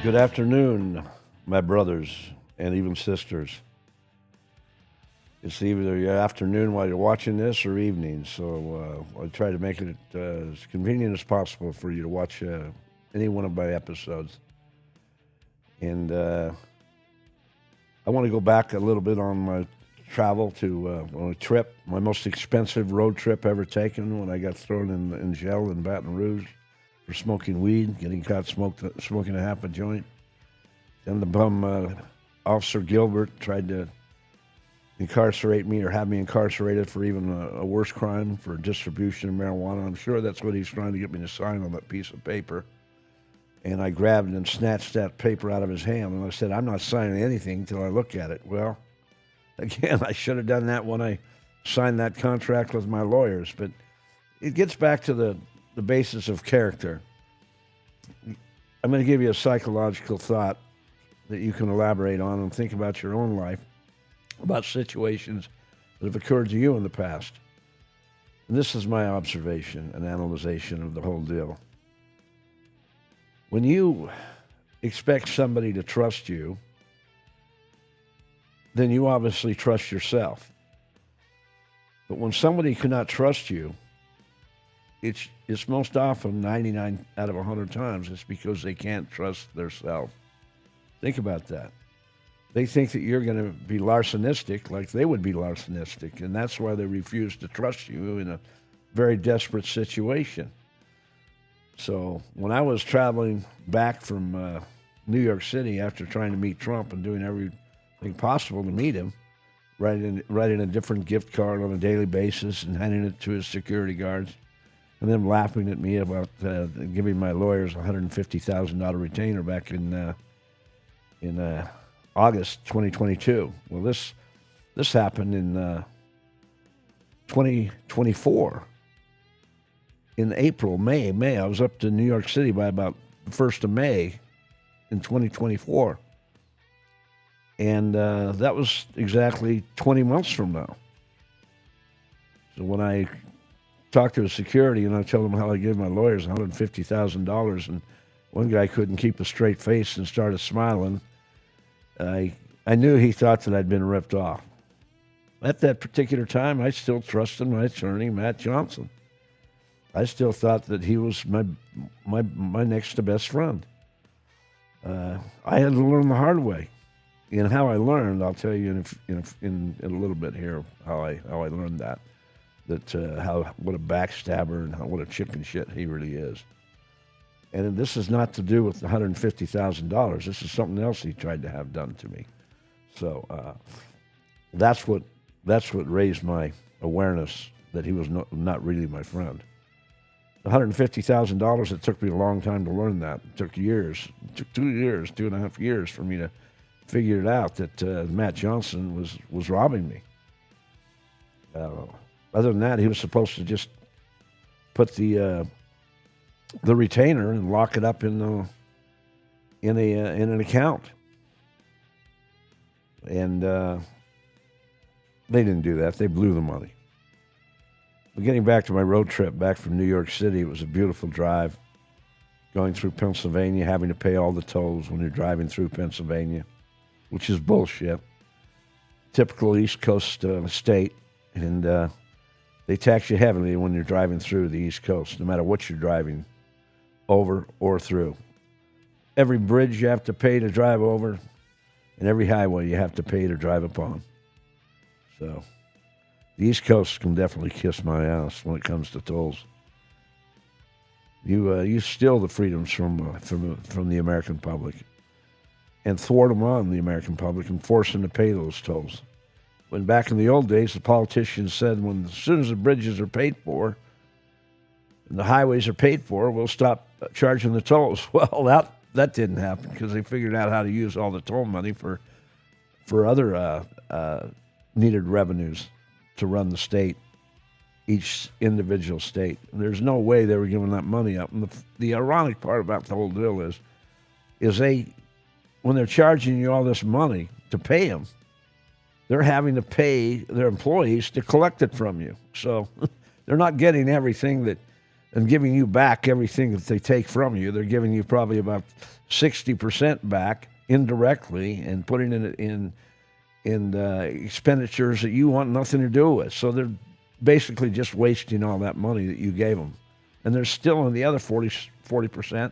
Good afternoon, my brothers and even sisters. It's either your afternoon while you're watching this or evening, so I try to make it as convenient as possible for you to watch any one of my episodes. And I want to go back a little bit on my travel to on a trip, my most expensive road trip ever taken when I got thrown in jail in Baton Rouge for smoking weed, getting caught smoking a half a joint. Then the bum, Officer Gilbert, tried to incarcerate me or have me incarcerated for even a worse crime, for distribution of marijuana. I'm sure that's what he's trying to get me to sign on that piece of paper. And I grabbed and snatched that paper out of his hand, and I said, I'm not signing anything until I look at it. Well, again, I should have done that when I signed that contract with my lawyers, but it gets back to the basis of character. I'm going to give you a psychological thought that you can elaborate on and think about your own life, about situations that have occurred to you in the past. And this is my observation and analyzation of the whole deal. When you expect somebody to trust you, then you obviously trust yourself. But when somebody cannot trust you, it's most often 99 out of 100 times it's because they can't trust themselves. Think about that. They think that you're going to be larcenistic like they would be larcenistic, and that's why they refuse to trust you in a very desperate situation. So when I was traveling back from New York City after trying to meet Trump and doing everything possible to meet him, writing a different gift card on a daily basis and handing it to his security guards, and them laughing at me about giving my lawyers a $150,000 retainer back in August 2022. Well, this happened in 2024. In April, May. I was up to New York City by about the 1st of May in 2024. And that was exactly 20 months from now. So when I talked to a security and I told them how I gave my lawyers $150,000, and one guy couldn't keep a straight face and started smiling, I knew he thought that I'd been ripped off. At that particular time, I still trusted my attorney, Matt Johnson. I still thought that he was my next to best friend. I had to learn the hard way. And how I learned, I'll tell you in a little bit here how I learned that what a backstabber and what a chicken shit he really is. And this is not to do with the $150,000. This is something else he tried to have done to me. So that's what raised my awareness that he was not really my friend. The $150,000, it took me a long time to learn that. It took years. It took 2.5 years for me to figure it out that Matt Johnson was robbing me. Other than that, he was supposed to just put the retainer and lock it up in an account, and they didn't do that. They blew the money. But getting back to my road trip back from New York City, it was a beautiful drive, going through Pennsylvania, having to pay all the tolls when you're driving through Pennsylvania, which is bullshit. Typical East Coast state, and they tax you heavily when you're driving through the East Coast, no matter what you're driving over or through. Every bridge you have to pay to drive over, and every highway you have to pay to drive upon. So the East Coast can definitely kiss my ass when it comes to tolls. You steal the freedoms from the American public and thwart them on the American public and force them to pay those tolls. When back in the old days, the politicians said, as soon as the bridges are paid for and the highways are paid for, we'll stop charging the tolls. Well, that didn't happen because they figured out how to use all the toll money for other needed revenues to run the state, each individual state. And there's no way they were giving that money up. And the ironic part about the whole deal is when they're charging you all this money to pay them, they're having to pay their employees to collect it from you. So they're not getting everything that and giving you back everything that they take from you. They're giving you probably about 60% back indirectly and putting it in expenditures that you want nothing to do with. So they're basically just wasting all that money that you gave them. And they're still in the other 40%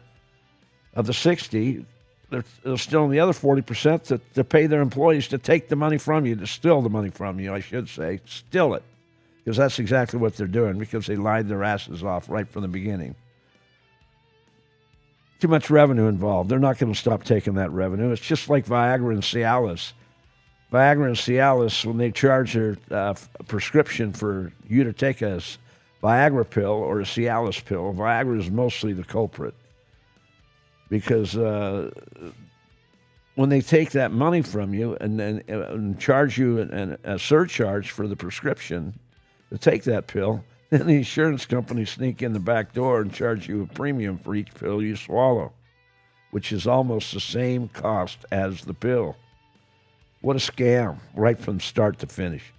of the 60. They're still in the other 40% to pay their employees to take the money from you, to steal the money from you, I should say. Steal it. Because that's exactly what they're doing, because they lied their asses off right from the beginning. Too much revenue involved. They're not going to stop taking that revenue. It's just like Viagra and Cialis. Viagra and Cialis, when they charge their prescription for you to take a Viagra pill or a Cialis pill, Viagra is mostly the culprit. Because when they take that money from you and charge you a surcharge for the prescription to take that pill, then the insurance companies sneak in the back door and charge you a premium for each pill you swallow, which is almost the same cost as the pill. What a scam, right from start to finish.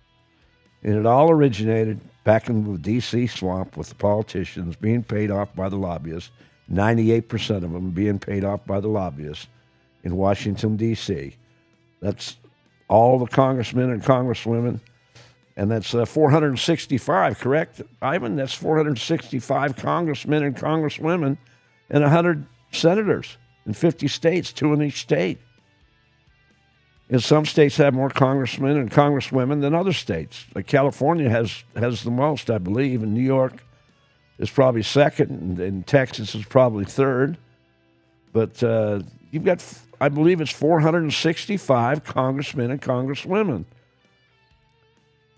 And it all originated back in the D.C. swamp with the politicians being paid off by the lobbyists, 98% of them being paid off by the lobbyists in Washington, D.C. That's all the congressmen and congresswomen. And that's 465, correct, Ivan? That's 465 congressmen and congresswomen and 100 senators in 50 states, 2 in each state. And some states have more congressmen and congresswomen than other states. Like California has the most, I believe, and New York is probably second, and Texas is probably third. But you've got, I believe it's 465 congressmen and congresswomen.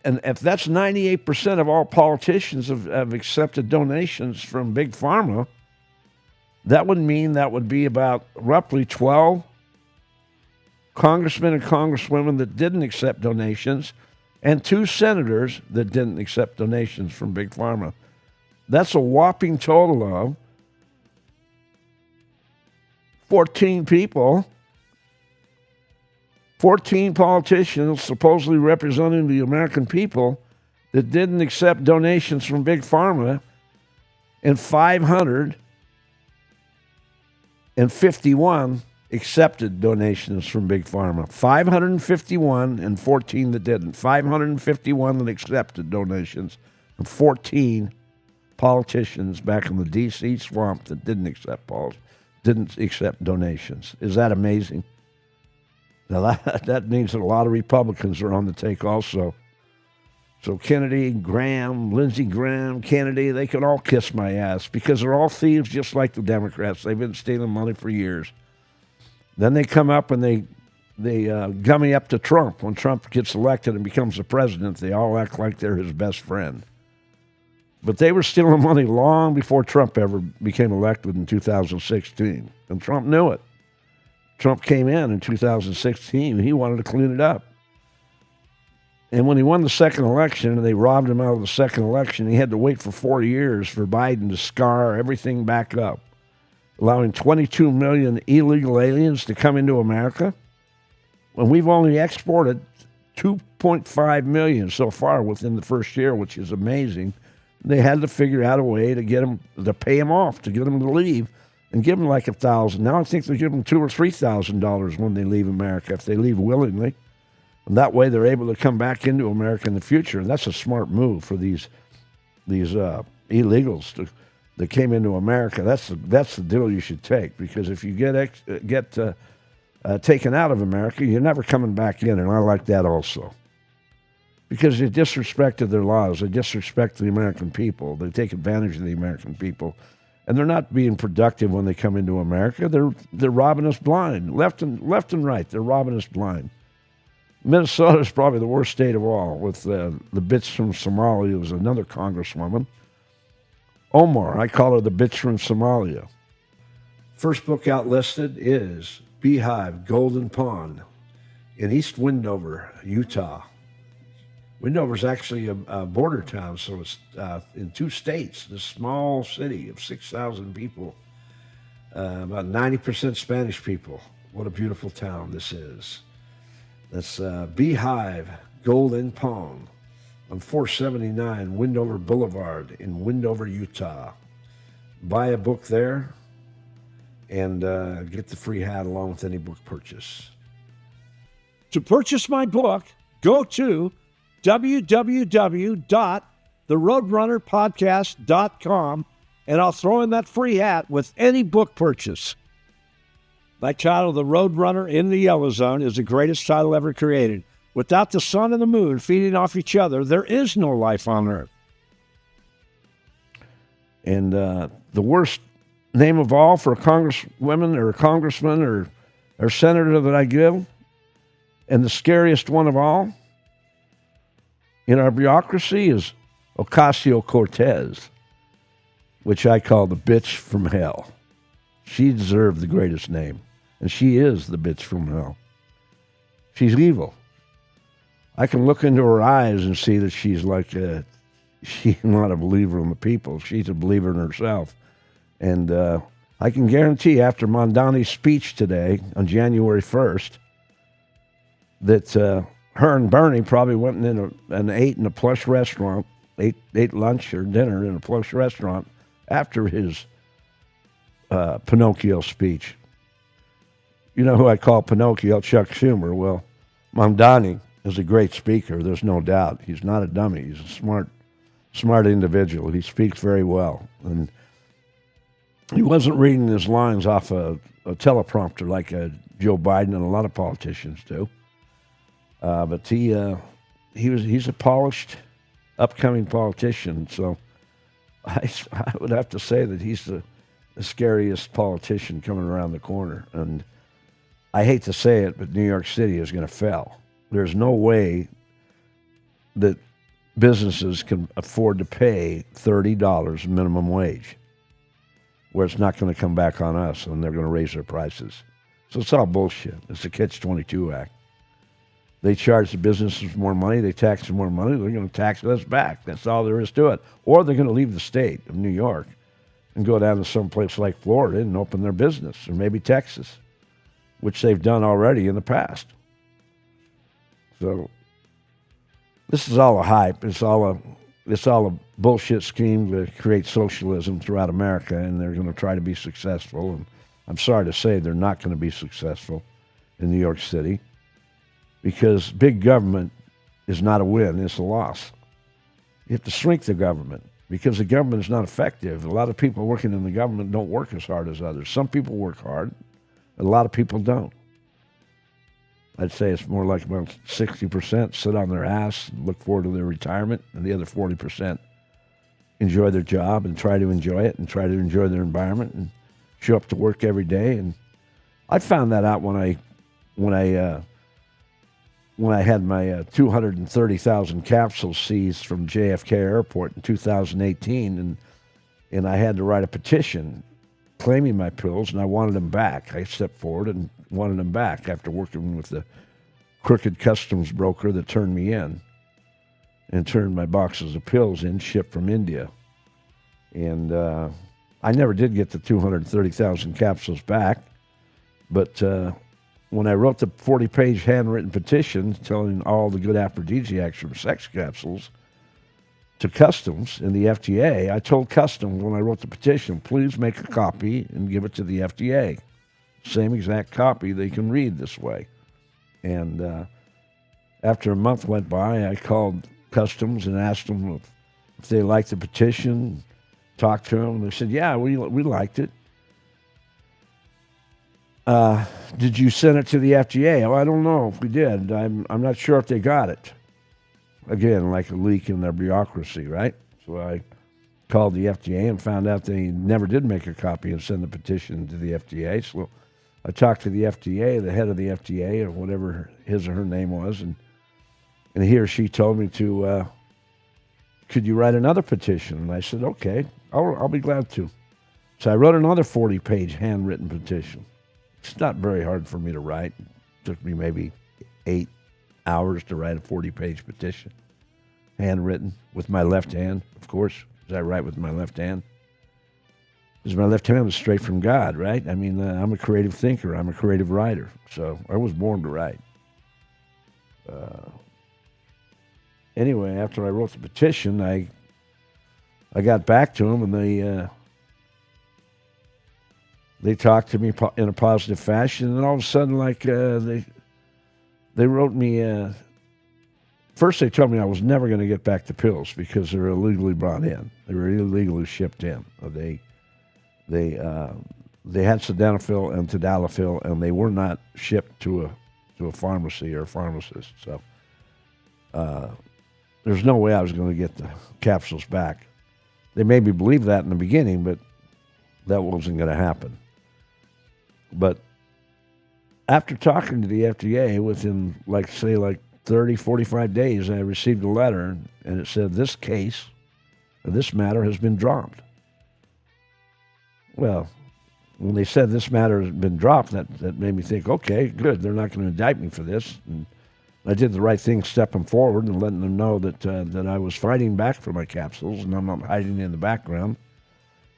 And if that's 98% of all politicians have accepted donations from Big Pharma, that would mean that would be about roughly 12 congressmen and congresswomen that didn't accept donations and 2 senators that didn't accept donations from Big Pharma. That's a whopping total of 14 people, 14 politicians supposedly representing the American people that didn't accept donations from Big Pharma, and 551 accepted donations from Big Pharma. 551 and 14 that didn't. 551 that accepted donations, and 14 politicians back in the D.C. swamp that didn't accept donations. Is that amazing? Now, that means that a lot of Republicans are on the take also. So Kennedy, Graham, Lindsey Graham, Kennedy, they can all kiss my ass because they're all thieves just like the Democrats. They've been stealing money for years. Then they come up and they gummy up to Trump. When Trump gets elected and becomes the president, they all act like they're his best friend. But they were stealing money long before Trump ever became elected in 2016. And Trump knew it. Trump came in 2016, and he wanted to clean it up. And when he won the second election, and they robbed him out of the second election, he had to wait for 4 years for Biden to scar everything back up, allowing 22 million illegal aliens to come into America. When we've only exported 2.5 million so far within the first year, which is amazing. They had to figure out a way to get them, to pay them off, to get them to leave, and give them like $1,000. Now I think they give them $2,000 or $3,000 when they leave America, if they leave willingly. And that way they're able to come back into America in the future. And that's a smart move for these illegals that came into America. That's the deal you should take, because if you get taken out of America, you're never coming back in, and I like that also. Because they disrespected their laws, they disrespect the American people, they take advantage of the American people. And they're not being productive when they come into America. They're robbing us blind, left and right. They're robbing us blind. Minnesota is probably the worst state of all, with the bitch from Somalia, who's another congresswoman. Omar, I call her the bitch from Somalia. First book out listed is Beehive Golden Pond in East Windover, Utah. Windover's actually a border town, so it's in 2 states, this small city of 6,000 people, about 90% Spanish people. What a beautiful town this is. That's Beehive Golden Pond on 479 Windover Boulevard in Windover, Utah. buy a book there and get the free hat along with any book purchase. To purchase my book, go to www.theroadrunnerpodcast.com, and I'll throw in that free hat with any book purchase. My title, The Roadrunner in the Yellow Zone, is the greatest title ever created. Without the sun and the moon feeding off each other, there is no life on Earth. And the worst name of all for a congresswoman or a congressman or senator that I give, and the scariest one of all in our bureaucracy, is Ocasio-Cortez, which I call the bitch from hell. She deserved the greatest name, and she is the bitch from hell. She's evil. I can look into her eyes and see that she's not a believer in the people. She's a believer in herself. And I can guarantee after Mondani's speech today on January 1st that her and Bernie probably went in and ate in a plush restaurant, ate lunch or dinner in a plush restaurant after his Pinocchio speech. You know who I call Pinocchio? Chuck Schumer. Well, Mondani is a great speaker, there's no doubt. He's not a dummy. He's a smart individual. He speaks very well. And he wasn't reading his lines off a teleprompter like Joe Biden and a lot of politicians do. But he's a polished, upcoming politician. So I would have to say that he's the scariest politician coming around the corner. And I hate to say it, but New York City is going to fail. There's no way that businesses can afford to pay $30 minimum wage, where it's not going to come back on us and they're going to raise their prices. So it's all bullshit. It's a Catch-22 Act. They charge the businesses more money, they tax them more money, they're going to tax us back. That's all there is to it. Or they're going to leave the state of New York and go down to some place like Florida and open their business, or maybe Texas, which they've done already in the past. So this is all a hype. It's all a bullshit scheme to create socialism throughout America, and they're going to try to be successful. And I'm sorry to say they're not going to be successful in New York City, because big government is not a win, it's a loss. You have to shrink the government because the government is not effective. A lot of people working in the government don't work as hard as others. Some people work hard, a lot of people don't. I'd say it's more like about 60% sit on their ass and look forward to their retirement, and the other 40% enjoy their job and try to enjoy it and try to enjoy their environment and show up to work every day. And I found that out when I had my 230,000 capsules seized from JFK Airport in 2018, and I had to write a petition claiming my pills, and I wanted them back. I stepped forward and wanted them back after working with the crooked customs broker that turned me in and turned my boxes of pills in, shipped from India. And I never did get the 230,000 capsules back, but when I wrote the 40-page handwritten petition telling all the good aphrodisiacs from sex capsules to Customs and the FDA, I told Customs when I wrote the petition, please make a copy and give it to the FDA. Same exact copy they can read this way. And after a month went by, I called Customs and asked them if they liked the petition, talked to them, and they said, yeah, we liked it. Did you send it to the FDA? Oh, I don't know if we did. I'm not sure if they got it. Again, like a leak in their bureaucracy, right? So I called the FDA and found out they never did make a copy and send the petition to the FDA. So I talked to the FDA, the head of the FDA, or whatever his or her name was, and he or she told me to, could you write another petition? And I said, okay, I'll be glad to. So I wrote another 40-page handwritten petition. It's not very hard for me to write. It took me maybe 8 hours to write a 40-page petition, handwritten with my left hand, of course, because I write with my left hand. Because my left hand is straight from God, right? I mean, I'm a creative thinker. I'm a creative writer. So I was born to write. Anyway, after I wrote the petition, I got back to them, and They talked to me in a positive fashion, and all of a sudden, like they wrote me. First, they told me I was never going to get back the pills because they were illegally brought in. They were illegally shipped in. They had sildenafil and tadalafil, and they were not shipped to a pharmacy or a pharmacist. So there's no way I was going to get the capsules back. They made me believe that in the beginning, but that wasn't going to happen. But after talking to the FDA, within, 30, 45 days, I received a letter, and it said, this matter has been dropped. Well, when they said this matter has been dropped, that made me think, okay, good, they're not going to indict me for this. And I did the right thing stepping forward and letting them know that I was fighting back for my capsules, and I'm not hiding in the background.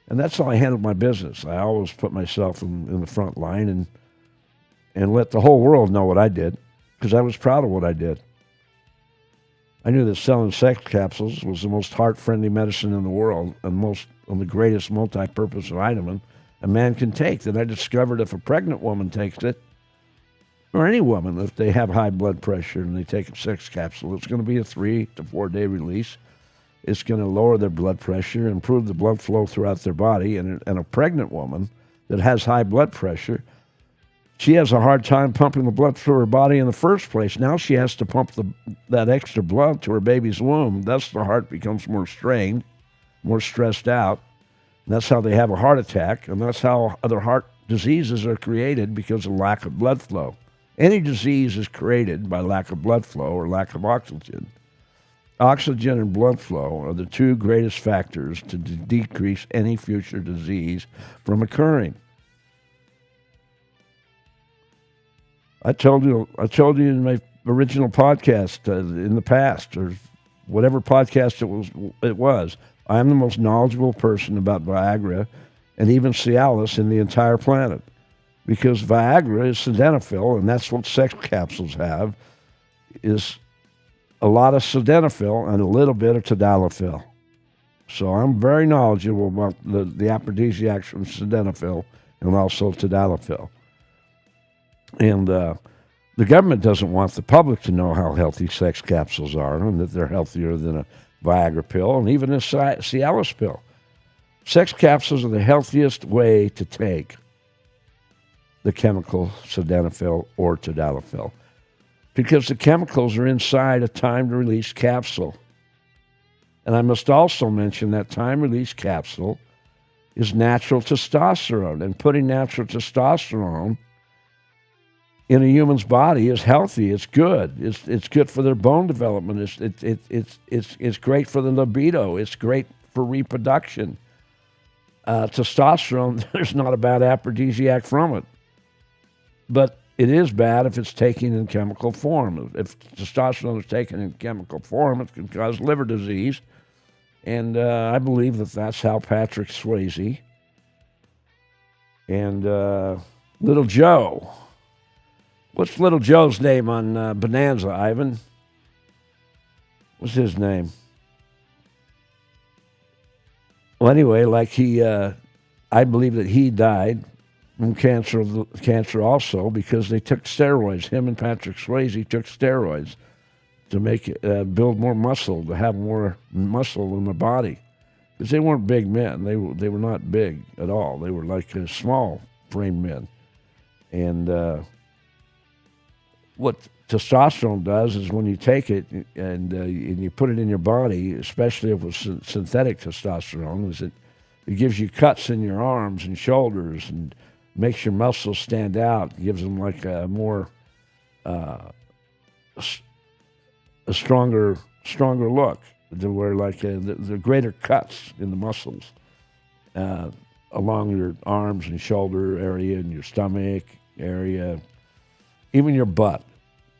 And that's how I handled my business. I always put myself in the front line and let the whole world know what I did, because I was proud of what I did. I knew that selling sex capsules was the most heart-friendly medicine in the world and the greatest multi-purpose vitamin a man can take. Then I discovered if a pregnant woman takes it, or any woman, if they have high blood pressure and they take a sex capsule, it's going to be a 3 to 4 day release. It's going to lower their blood pressure, improve the blood flow throughout their body. And a pregnant woman that has high blood pressure, she has a hard time pumping the blood through her body in the first place. Now she has to pump that extra blood to her baby's womb. Thus the heart becomes more strained, more stressed out. And that's how they have a heart attack. And that's how other heart diseases are created, because of lack of blood flow. Any disease is created by lack of blood flow or lack of oxygen. Oxygen and blood flow are the two greatest factors to decrease any future disease from occurring. I told you in my original podcast in the past, or whatever podcast it was, I'm the most knowledgeable person about Viagra and even Cialis in the entire planet, because Viagra is sildenafil, and that's what sex capsules have, is a lot of sildenafil and a little bit of tadalafil. So I'm very knowledgeable about the aphrodisiacs from sildenafil and also tadalafil. And the government doesn't want the public to know how healthy sex capsules are, and that they're healthier than a Viagra pill and even a Cialis pill. Sex capsules are the healthiest way to take the chemical sildenafil or tadalafil, because the chemicals are inside a time-to-release capsule. And I must also mention that time-release capsule is natural testosterone, and putting natural testosterone in a human's body is healthy. It's good. It's good for their bone development. It's great for the libido. It's great for reproduction. Testosterone, there's not a bad aphrodisiac from it, but it is bad if it's taken in chemical form. If testosterone is taken in chemical form, it can cause liver disease. And I believe that's how Patrick Swayze and Little Joe. What's Little Joe's name on Bonanza, Ivan? What's his name? Well, anyway, I believe that he died from cancer also, because they took steroids. Him and Patrick Swayze took steroids to make build more muscle, to have more muscle in the body, because they weren't big men. They were not big at all. They were like small frame men. And what testosterone does is, when you take it and you put it in your body, especially if it's synthetic testosterone, is it gives you cuts in your arms and shoulders and makes your muscles stand out. It gives them like a more a stronger look, to where the greater cuts in the muscles along your arms and shoulder area and your stomach area, even your butt.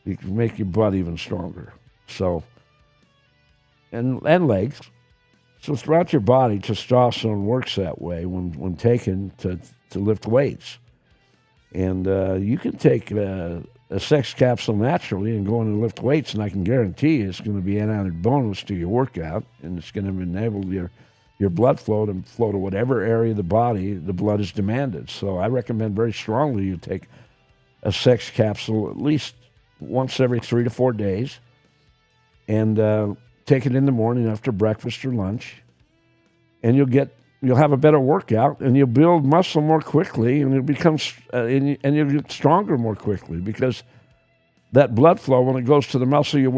You can make your butt even stronger. So, and legs. So throughout your body, testosterone works that way when taken to lift weights. And you can take a sex capsule naturally and go in and lift weights, and I can guarantee you it's going to be an added bonus to your workout, and it's going to enable your your blood flow to flow to whatever area of the body the blood is demanded. So I recommend very strongly you take a sex capsule at least once every 3 to 4 days, and take it in the morning after breakfast or lunch, and you'll have a better workout, and you'll build muscle more quickly, and and you'll get stronger more quickly, because that blood flow, when it goes to the muscle you're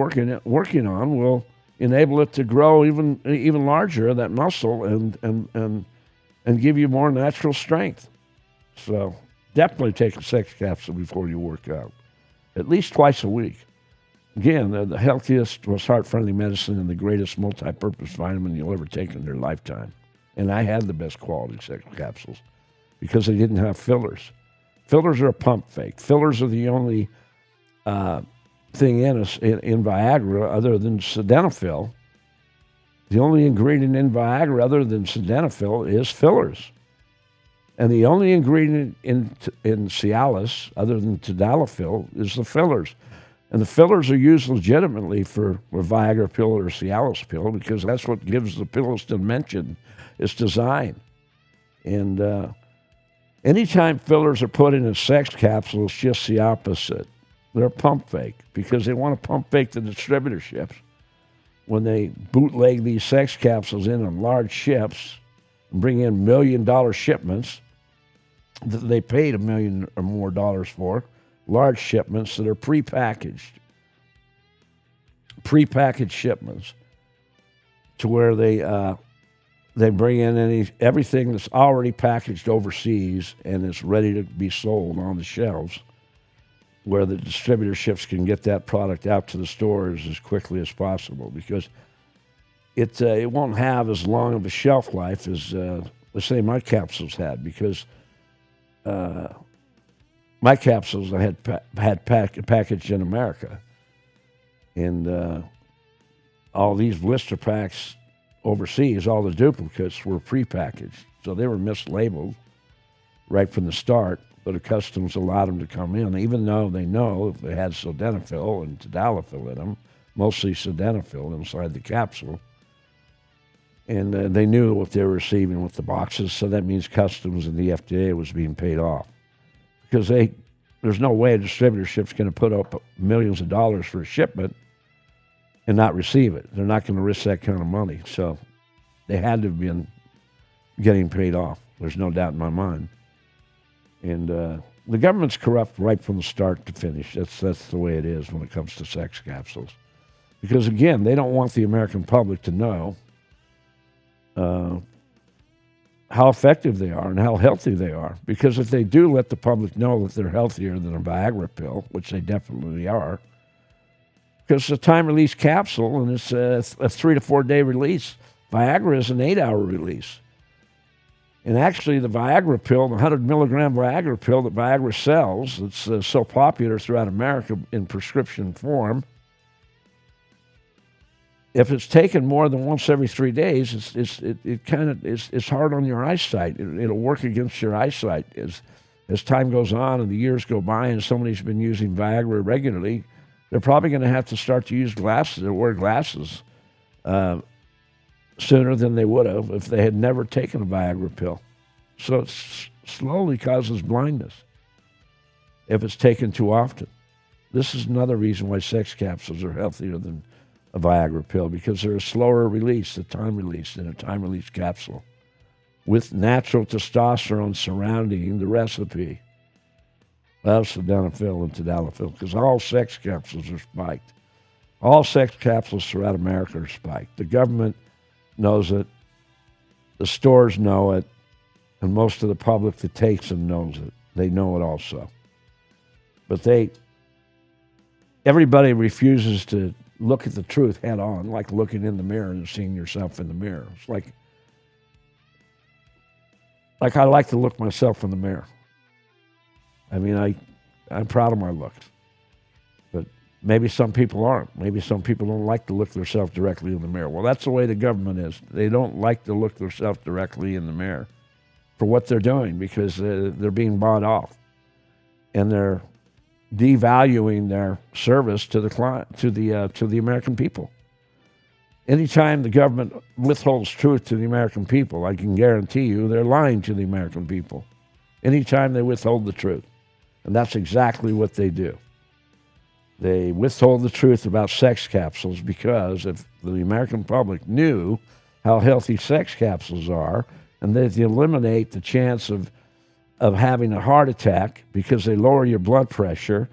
working on, will enable it to grow even larger, that muscle, and give you more natural strength. So definitely take a sex capsule before you work out, at least twice a week. Again, the healthiest, most heart-friendly medicine and the greatest multi-purpose vitamin you'll ever take in your lifetime. And I had the best quality sex capsules because they didn't have fillers. Fillers are a pump fake. Fillers are the only thing in Viagra other than sildenafil. The only ingredient in Viagra other than sildenafil is fillers. And the only ingredient in Cialis other than tadalafil is the fillers. And the fillers are used legitimately for a Viagra pill or a Cialis pill because that's what gives the pill its dimension, its design. And anytime fillers are put in a sex capsule, it's just the opposite. They're a pump fake because they want to pump fake the distributorships. When they bootleg these sex capsules in on large ships and bring in $1 million shipments that they paid $1 million or more for, large shipments that are prepackaged shipments, to where they bring in everything that's already packaged overseas and it's ready to be sold on the shelves, where the distributorships can get that product out to the stores as quickly as possible, because it won't have as long of a shelf life as let's say my capsules had, because my capsules I had packaged in America, and all these blister packs overseas, all the duplicates were prepackaged, so they were mislabeled right from the start. But the customs allowed them to come in, even though they know if they had sildenafil and tadalafil in them, mostly sildenafil inside the capsule. And they knew what they were receiving with the boxes, so that means customs and the FDA was being paid off. Because there's no way a distributorship's going to put up millions of dollars for a shipment and not receive it. They're not going to risk that kind of money. So they had to have been getting paid off. There's no doubt in my mind. And the government's corrupt right from the start to finish. That's the way it is when it comes to sex capsules. Because, again, they don't want the American public to know how effective they are and how healthy they are. Because if they do let the public know that they're healthier than a Viagra pill, which they definitely are, because it's a time-release capsule and it's a 3 to 4 day release. Viagra is an 8-hour release. And actually, the Viagra pill, the 100-milligram Viagra pill that Viagra sells, it's so popular throughout America in prescription form, if it's taken more than once every 3 days, it's hard on your eyesight. It'll work against your eyesight as time goes on and the years go by, and somebody's been using Viagra regularly. They're probably going to have to start to use glasses or wear glasses sooner than they would have if they had never taken a Viagra pill. So it slowly causes blindness if it's taken too often. This is another reason why sex capsules are healthier than a Viagra pill, because they're a slower release, a time release, than a time release capsule, with natural testosterone surrounding the recipe of sildenafil and tadalafil, because all sex capsules are spiked. All sex capsules throughout America are spiked. The government knows it, the stores know it, and most of the public that takes them knows it. They know it also. But everybody refuses to look at the truth head on, like looking in the mirror and seeing yourself in the mirror. It's like I like to look myself in the mirror. I mean, I'm proud of my looks. But maybe some people aren't. Maybe some people don't like to look themselves directly in the mirror. Well, that's the way the government is. They don't like to look themselves directly in the mirror for what they're doing, because they're being bought off. And they're devaluing their service to the client, to the American people. Anytime the government withholds truth to the American people, I can guarantee you they're lying to the American people. Anytime they withhold the truth. And that's exactly what they do. They withhold the truth about sex capsules because if the American public knew how healthy sex capsules are, and they eliminate the chance of having a heart attack because they lower your blood pressure,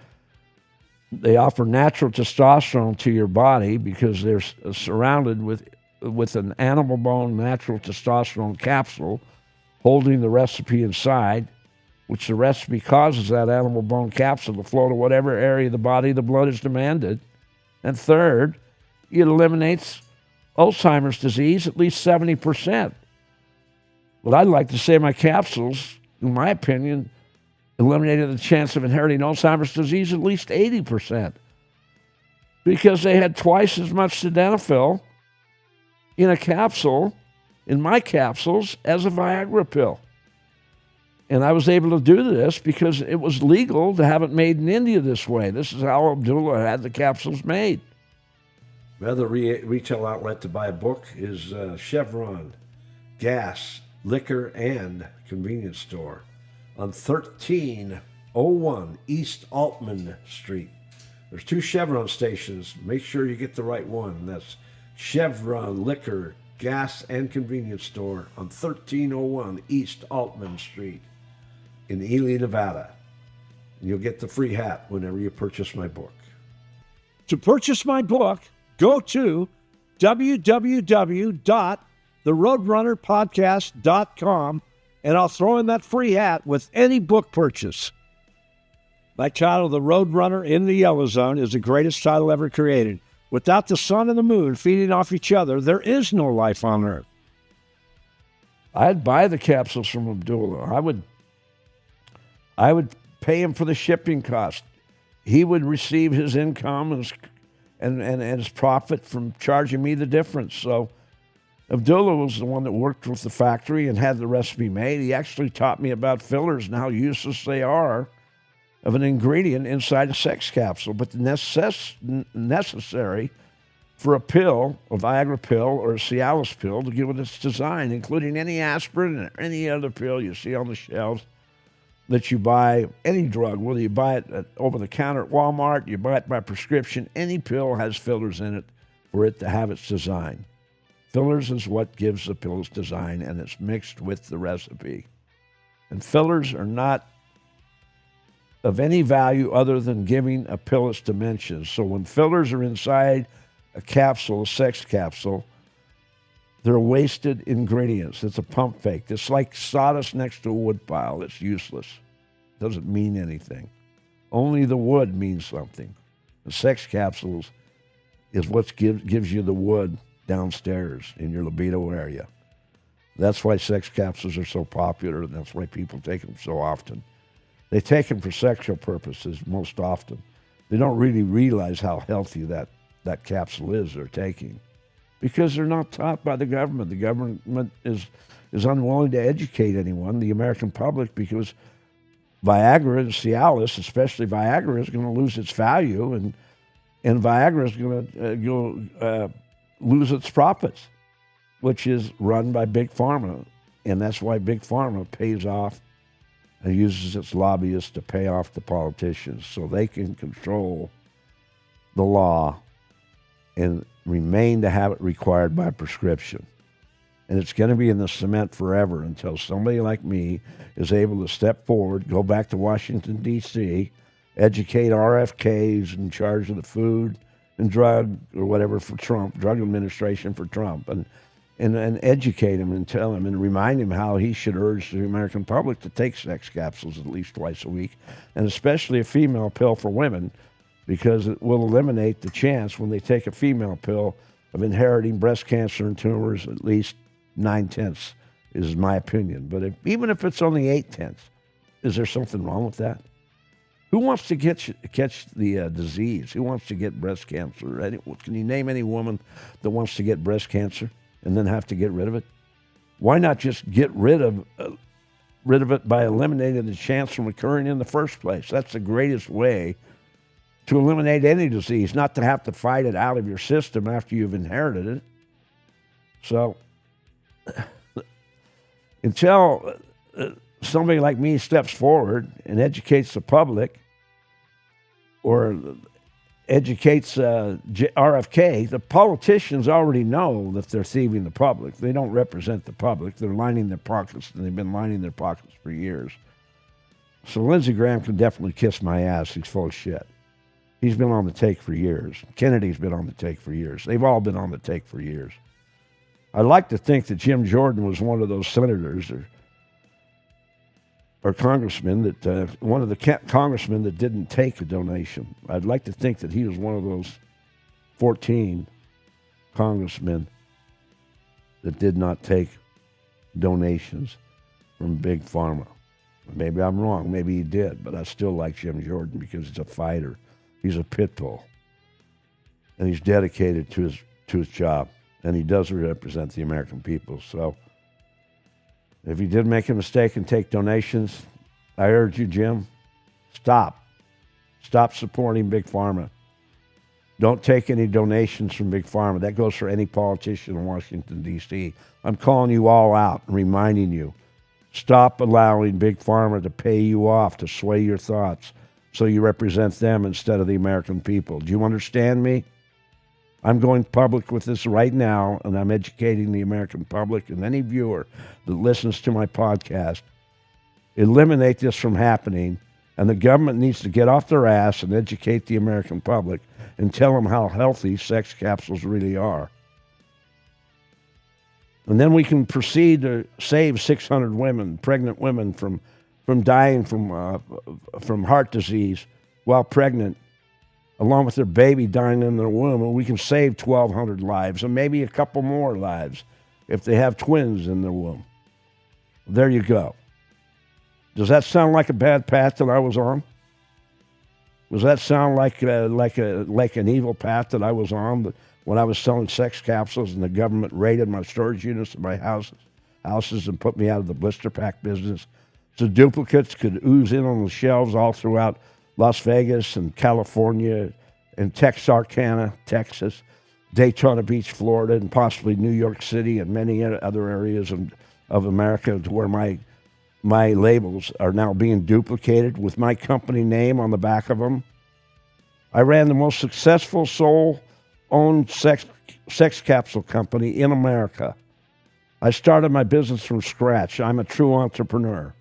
they offer natural testosterone to your body because they're surrounded with an animal bone natural testosterone capsule holding the recipe inside, which the recipe causes that animal bone capsule to flow to whatever area of the body the blood is demanded. And third, it eliminates Alzheimer's disease at least 70%. But I'd like to say my capsules, in my opinion, eliminated the chance of inheriting Alzheimer's disease at least 80%, because they had twice as much sildenafil in a capsule, in my capsules, as a Viagra pill. And I was able to do this because it was legal to have it made in India this way. This is how Abdullah had the capsules made. The other retail outlet to buy a book is Chevron Gas, Liquor, and Convenience Store on 1301 East Altman Street. There's 2 Chevron stations. Make sure you get the right one. That's Chevron Liquor, Gas, and Convenience Store on 1301 East Altman Street in Ely, Nevada. And you'll get the free hat whenever you purchase my book. To purchase my book, go to www.theroadrunnerpodcast.com, and I'll throw in that free hat with any book purchase. My title, The Roadrunner in the Yellow Zone, is the greatest title ever created. Without the sun and the moon feeding off each other, there is no life on Earth. I'd buy the capsules from Abdullah. I would pay him for the shipping cost. He would receive his income and his profit from charging me the difference. So Abdullah was the one that worked with the factory and had the recipe made. He actually taught me about fillers and how useless they are of an ingredient inside a sex capsule, but necessary for a pill, a Viagra pill or a Cialis pill, to give it its design, including any aspirin or any other pill you see on the shelves that you buy, any drug, whether you buy it over the counter at Walmart, you buy it by prescription, any pill has fillers in it for it to have its design. Fillers is what gives the pill its design, and it's mixed with the recipe. And fillers are not of any value other than giving a pill its dimensions. So when fillers are inside a capsule, a sex capsule, they're wasted ingredients. It's a pump fake. It's like sawdust next to a wood pile. It's useless. It doesn't mean anything. Only the wood means something. The sex capsules is what gives you the wood downstairs in your libido area. That's why sex capsules are so popular, and that's why people take them so often. They take them for sexual purposes most often. They don't really realize how healthy that capsule is they're taking, because they're not taught by the government. The government is unwilling to educate anyone, the American public, because Viagra and Cialis, especially Viagra, is going to lose its value, and Viagra is going to lose its profits, which is run by Big Pharma. And that's why Big Pharma pays off and uses its lobbyists to pay off the politicians so they can control the law and remain to have it required by prescription. And it's going to be in the cement forever until somebody like me is able to step forward, go back to Washington, D.C., educate RFKs in charge of the food and drug or whatever for Trump, drug administration for Trump, and educate him and tell him and remind him how he should urge the American public to take sex capsules at least twice a week, and especially a female pill for women, because it will eliminate the chance when they take a female pill of inheriting breast cancer and tumors at least 9/10, is my opinion. But even if it's only 8/10, is there something wrong with that? Who wants to catch the disease? Who wants to get breast cancer? Can you name any woman that wants to get breast cancer and then have to get rid of it? Why not just get rid of it by eliminating the chance from occurring in the first place? That's the greatest way to eliminate any disease, not to have to fight it out of your system after you've inherited it. So until somebody like me steps forward and educates the public or educates RFK, the politicians already know that they're thieving the public. They don't represent the public. They're lining their pockets, and they've been lining their pockets for years. So Lindsey Graham can definitely kiss my ass. He's full of shit. He's been on the take for years. Kennedy's been on the take for years. They've all been on the take for years. I'd like to think that Jim Jordan was one of those senators or congressmen that one of the congressmen that didn't take a donation. I'd like to think that he was one of those 14 congressmen that did not take donations from Big Pharma. Maybe I'm wrong. Maybe he did, but I still like Jim Jordan because he's a fighter. He's a pit bull, and he's dedicated to his job, and he does represent the American people. So if he did make a mistake and take donations, I urge you, Jim, stop. Stop supporting Big Pharma. Don't take any donations from Big Pharma. That goes for any politician in Washington, D.C. I'm calling you all out and reminding you, stop allowing Big Pharma to pay you off to sway your thoughts so you represent them instead of the American people. Do you understand me? I'm going public with this right now, and I'm educating the American public and any viewer that listens to my podcast. Eliminate this from happening, and the government needs to get off their ass and educate the American public and tell them how healthy sex capsules really are. And then we can proceed to save 600 women, pregnant women, from dying from heart disease while pregnant, along with their baby dying in their womb, and we can save 1,200 lives and maybe a couple more lives if they have twins in their womb. There you go. Does that sound like a bad path that I was on? Does that sound like an evil path that I was on when I was selling sex capsules and the government raided my storage units in my houses and put me out of the blister pack business? So duplicates could ooze in on the shelves all throughout Las Vegas and California and Texarkana, Texas, Daytona Beach, Florida, and possibly New York City and many other areas of America to where my labels are now being duplicated with my company name on the back of them. I ran the most successful sole-owned sex capsule company in America. I started my business from scratch. I'm a true entrepreneur.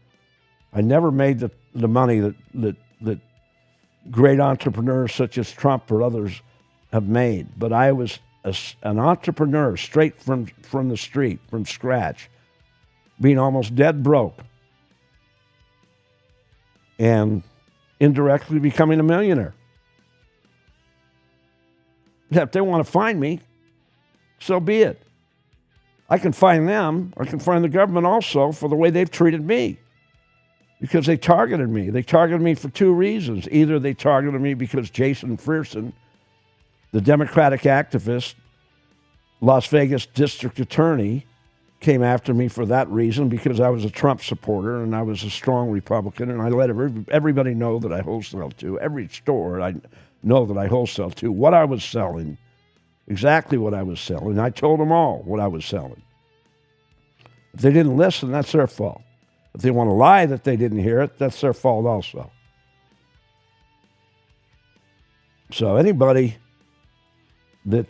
I never made the money that great entrepreneurs such as Trump or others have made, but I was an entrepreneur straight from the street, from scratch, being almost dead broke, and indirectly becoming a millionaire. If they want to find me, so be it. I can find them. I can find the government also for the way they've treated me, because they targeted me. They targeted me for two reasons. Either they targeted me because Jason Frearson, the Democratic activist, Las Vegas district attorney, came after me for that reason because I was a Trump supporter and I was a strong Republican, and I let everybody know that I wholesale to. Every store I know that I wholesale to, what I was selling, exactly what I was selling. I told them all what I was selling. If they didn't listen, that's their fault. If they want to lie that they didn't hear it, that's their fault also. So anybody that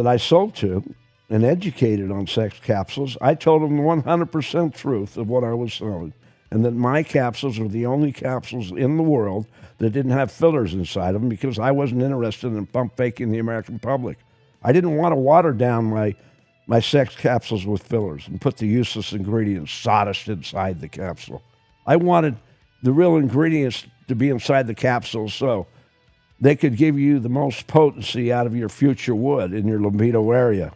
I sold to and educated on sex capsules, I told them the 100% truth of what I was selling, and that my capsules were the only capsules in the world that didn't have fillers inside of them, because I wasn't interested in pump faking the American public. I didn't want to water down my sex capsules with fillers and put the useless ingredients, sawdust, inside the capsule. I wanted the real ingredients to be inside the capsule so they could give you the most potency out of your future wood in your libido area.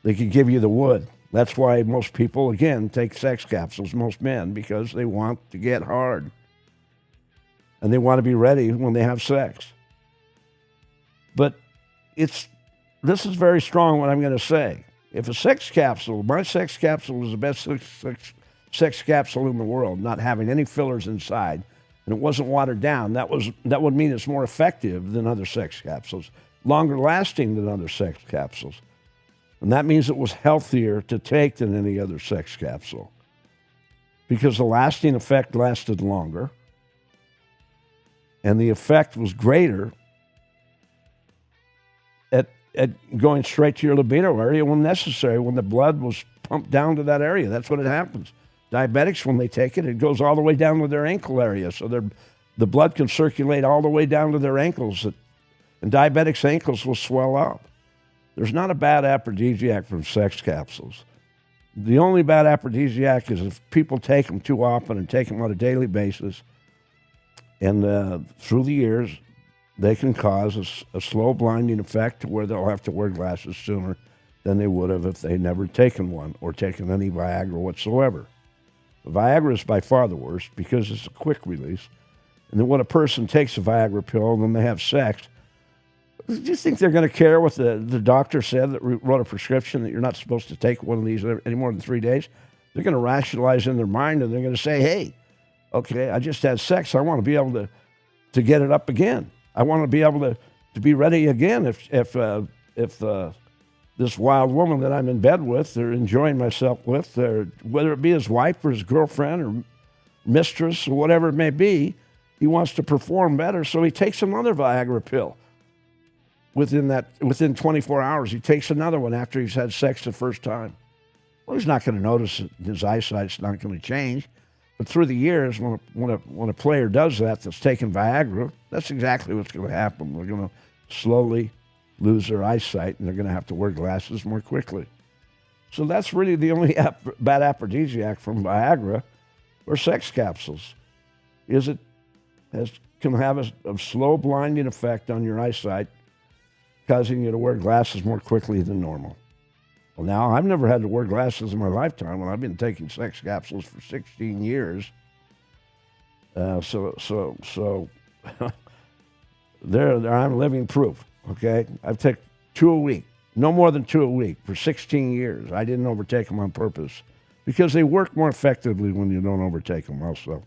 They could give you the wood. That's why most people, again, take sex capsules, most men, because they want to get hard. And they want to be ready when they have sex. But this is very strong what I'm going to say. If a sex capsule, my sex capsule was the best sex capsule in the world, not having any fillers inside, and it wasn't watered down, that would mean it's more effective than other sex capsules, longer lasting than other sex capsules. And that means it was healthier to take than any other sex capsule because the lasting effect lasted longer and the effect was greater at going straight to your libido area when necessary, when the blood was pumped down to that area. That's what it happens. Diabetics, when they take it, it goes all the way down to their ankle area, so the blood can circulate all the way down to their ankles, and diabetics' ankles will swell up. There's not a bad aphrodisiac from sex capsules. The only bad aphrodisiac is if people take them too often and take them on a daily basis, and through the years, they can cause a slow blinding effect to where they'll have to wear glasses sooner than they would have if they'd never taken one or taken any Viagra whatsoever. Viagra is by far the worst because it's a quick release. And then when a person takes a Viagra pill and then they have sex, do you think they're going to care what the doctor said that wrote a prescription that you're not supposed to take one of these any more than 3 days? They're going to rationalize in their mind and they're going to say, hey, okay, I just had sex. I want to be able to get it up again. I want to be able to be ready again if this wild woman that I'm in bed with or enjoying myself with, or whether it be his wife or his girlfriend or mistress or whatever it may be, he wants to perform better, so he takes another Viagra pill. Within 24 hours, he takes another one after he's had sex the first time. Well, he's not going to notice it. His eyesight's not going to change. But through the years, when a player does that's taking Viagra, that's exactly what's going to happen. We're going to slowly lose their eyesight, and they're going to have to wear glasses more quickly. So that's really the only bad aphrodisiac from Viagra or sex capsules, is it can have a slow blinding effect on your eyesight, causing you to wear glasses more quickly than normal. Well, now, I've never had to wear glasses in my lifetime when I've been taking sex capsules for 16 years. So there I'm living proof, okay? I've taken 2 a week, no more than 2 a week for 16 years. I didn't overtake them on purpose because they work more effectively when you don't overtake them also.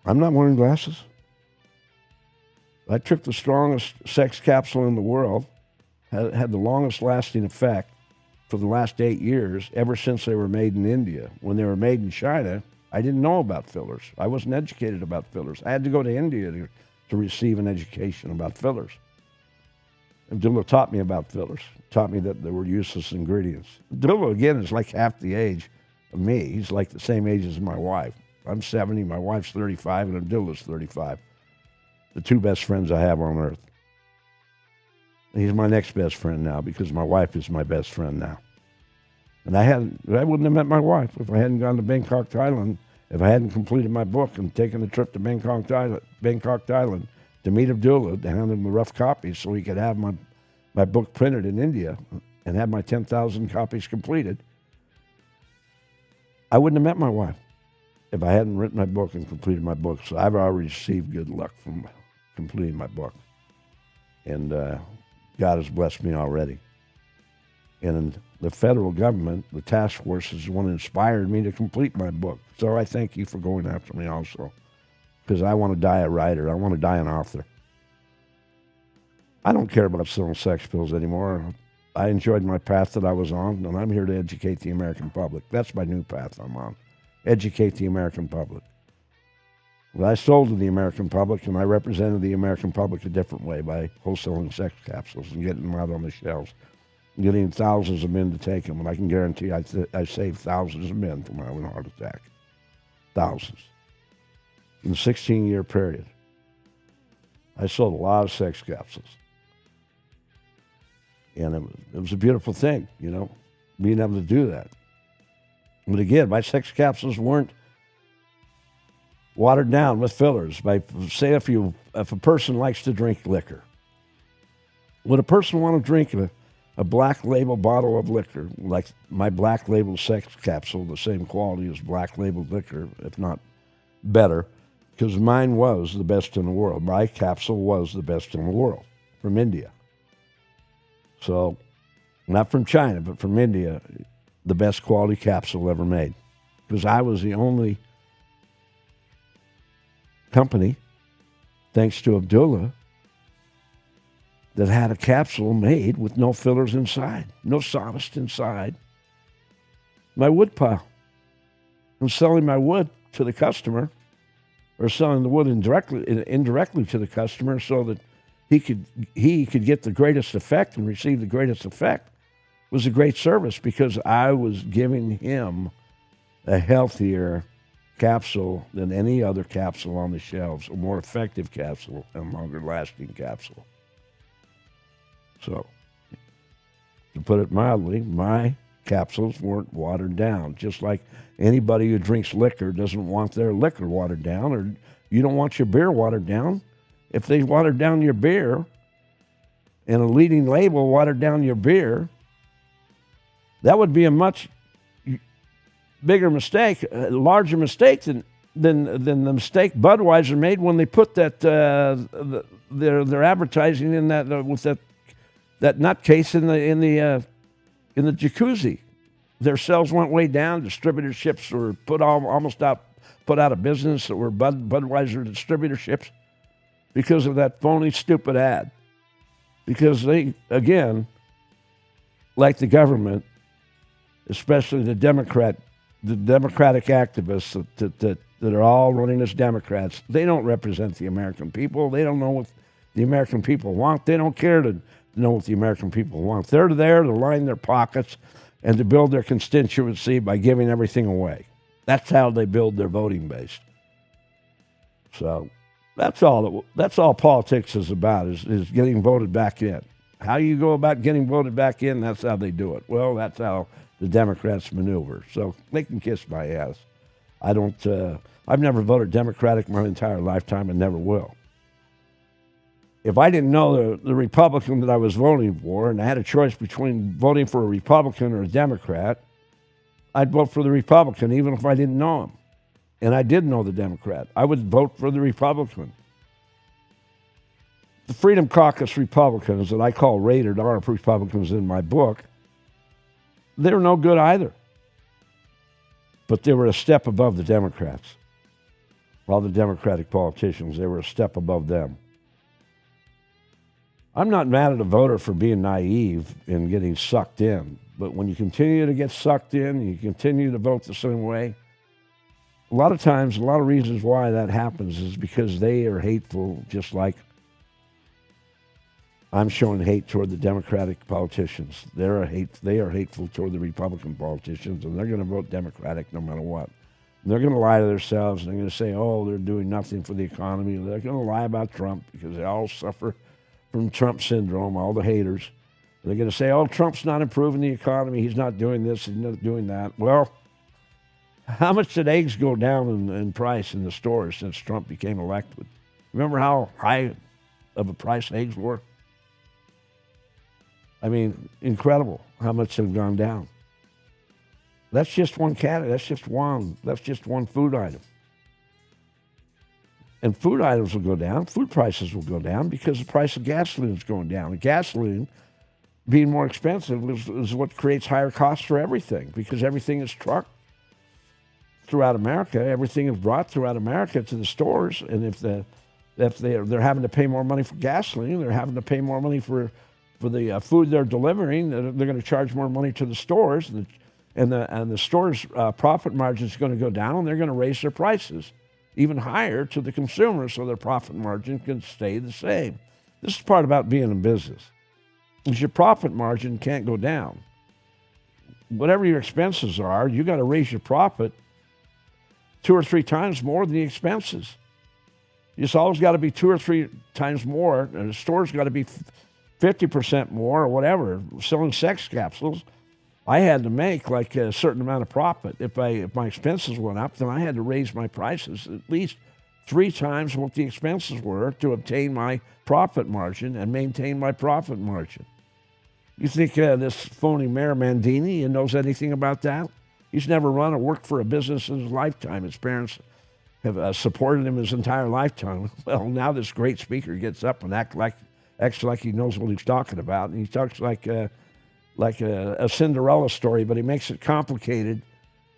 I'm not wearing glasses. I took the strongest sex capsule in the world, had the longest lasting effect for the last 8 years, ever since they were made in India. When they were made in China, I didn't know about fillers. I wasn't educated about fillers. I had to go to India to receive an education about fillers. Abdullah taught me about fillers, taught me that they were useless ingredients. Abdullah, again, is like half the age of me. He's like the same age as my wife. I'm 70, my wife's 35, and Abdullah's 35. The 2 best friends I have on earth. He's my next best friend now because my wife is my best friend now. And I wouldn't have met my wife if I hadn't gone to Bangkok, Thailand, if I hadn't completed my book and taken the trip to Bangkok, Thailand to meet Abdullah, to hand him the rough copies so he could have my book printed in India and have my 10,000 copies completed. I wouldn't have met my wife if I hadn't written my book and completed my book. So I've already received good luck from completing my book. And God has blessed me already. And the federal government, the task force, is the one that inspired me to complete my book. So I thank you for going after me also, because I want to die a writer. I want to die an author. I don't care about selling sex pills anymore. I enjoyed my path that I was on, and I'm here to educate the American public. That's my new path I'm on. Educate the American public. Well, I sold to the American public, and I represented the American public a different way by wholesaling sex capsules and getting them out on the shelves, getting thousands of men to take them. And I can guarantee I saved thousands of men from my own heart attack. Thousands. In a 16-year period. I sold a lot of sex capsules. And it was a beautiful thing, being able to do that. But again, my sex capsules weren't watered down with fillers. Say if a person likes to drink liquor, would a person want to drink a black label bottle of liquor, like my black label sex capsule, the same quality as black label liquor, if not better, because mine was the best in the world. My capsule was the best in the world from India. So, not from China, but from India, the best quality capsule ever made. Because I was the only company, thanks to Abdullah, that had a capsule made with no fillers inside, no sawdust inside. My wood pile. I'm selling my wood to the customer, or selling the wood indirectly to the customer, so that he could get the greatest effect and receive the greatest effect. It was a great service because I was giving him a healthier capsule than any other capsule on the shelves, a more effective capsule and longer lasting capsule. So, to put it mildly, my capsules weren't watered down, just like anybody who drinks liquor doesn't want their liquor watered down, or you don't want your beer watered down. If they watered down your beer and a leading label watered down your beer, that would be a much bigger mistake, a larger mistake than the mistake Budweiser made when they put that their advertising in that with that nutcase in the jacuzzi. Their sales went way down. Distributorships were put out of business. That were Budweiser distributorships because of that phony, stupid ad. Because they, again, like the government, especially the Democratic activists that are all running as Democrats, they don't represent the American people. They don't know what the American people want. They don't care to know what the American people want. They're there to line their pockets and to build their constituency by giving everything away. That's how they build their voting base. So that's all politics is about, is getting voted back in. How you go about getting voted back in, that's how they do it. Well, that's how the Democrats maneuver. So they can kiss my ass. I've never voted Democratic my entire lifetime and never will. If I didn't know the Republican that I was voting for, and I had a choice between voting for a Republican or a Democrat, I'd vote for the Republican even if I didn't know him. And I did know the Democrat. I would vote for the Republican. The Freedom Caucus Republicans that I call rated R Republicans in my book, they were no good either. But they were a step above the Democrats. All the Democratic politicians, they were a step above them. I'm not mad at a voter for being naive and getting sucked in, but when you continue to get sucked in, you continue to vote the same way, a lot of times, a lot of reasons why that happens is because they are hateful, just like I'm showing hate toward the Democratic politicians. They are hateful toward the Republican politicians, and they're going to vote Democratic no matter what. And they're going to lie to themselves, and they're going to say, oh, they're doing nothing for the economy. They're going to lie about Trump because they all suffer from Trump syndrome, all the haters. They're going to say, oh, Trump's not improving the economy. He's not doing this. He's not doing that. Well, how much did eggs go down in price in the stores since Trump became elected? Remember how high of a price eggs were? I mean, incredible how much they've gone down. That's just one category. That's just one food item. And food items will go down. Food prices will go down because the price of gasoline is going down. And gasoline being more expensive is what creates higher costs for everything, because everything is trucked throughout America. Everything is brought throughout America to the stores. And if they're having to pay more money for gasoline, they're having to pay more money for the food they're delivering, they're going to charge more money to the stores, and the stores' profit margin is going to go down, and they're going to raise their prices even higher to the consumer so their profit margin can stay the same. This is part about being in business, is your profit margin can't go down. Whatever your expenses are, you got to raise your profit 2 or 3 times more than the expenses. It's always got to be 2 or 3 times more, and the store's got to be 50% more or whatever. Selling sex capsules, I had to make like a certain amount of profit. If my expenses went up, then I had to raise my prices at least 3 times what the expenses were to obtain my profit margin and maintain my profit margin. You think this phony Mayor Mandini knows anything about that? He's never run or worked for a business in his lifetime. His parents have supported him his entire lifetime. Well, now this great speaker gets up and acts like he knows what he's talking about, and he talks like a Cinderella story, but he makes it complicated,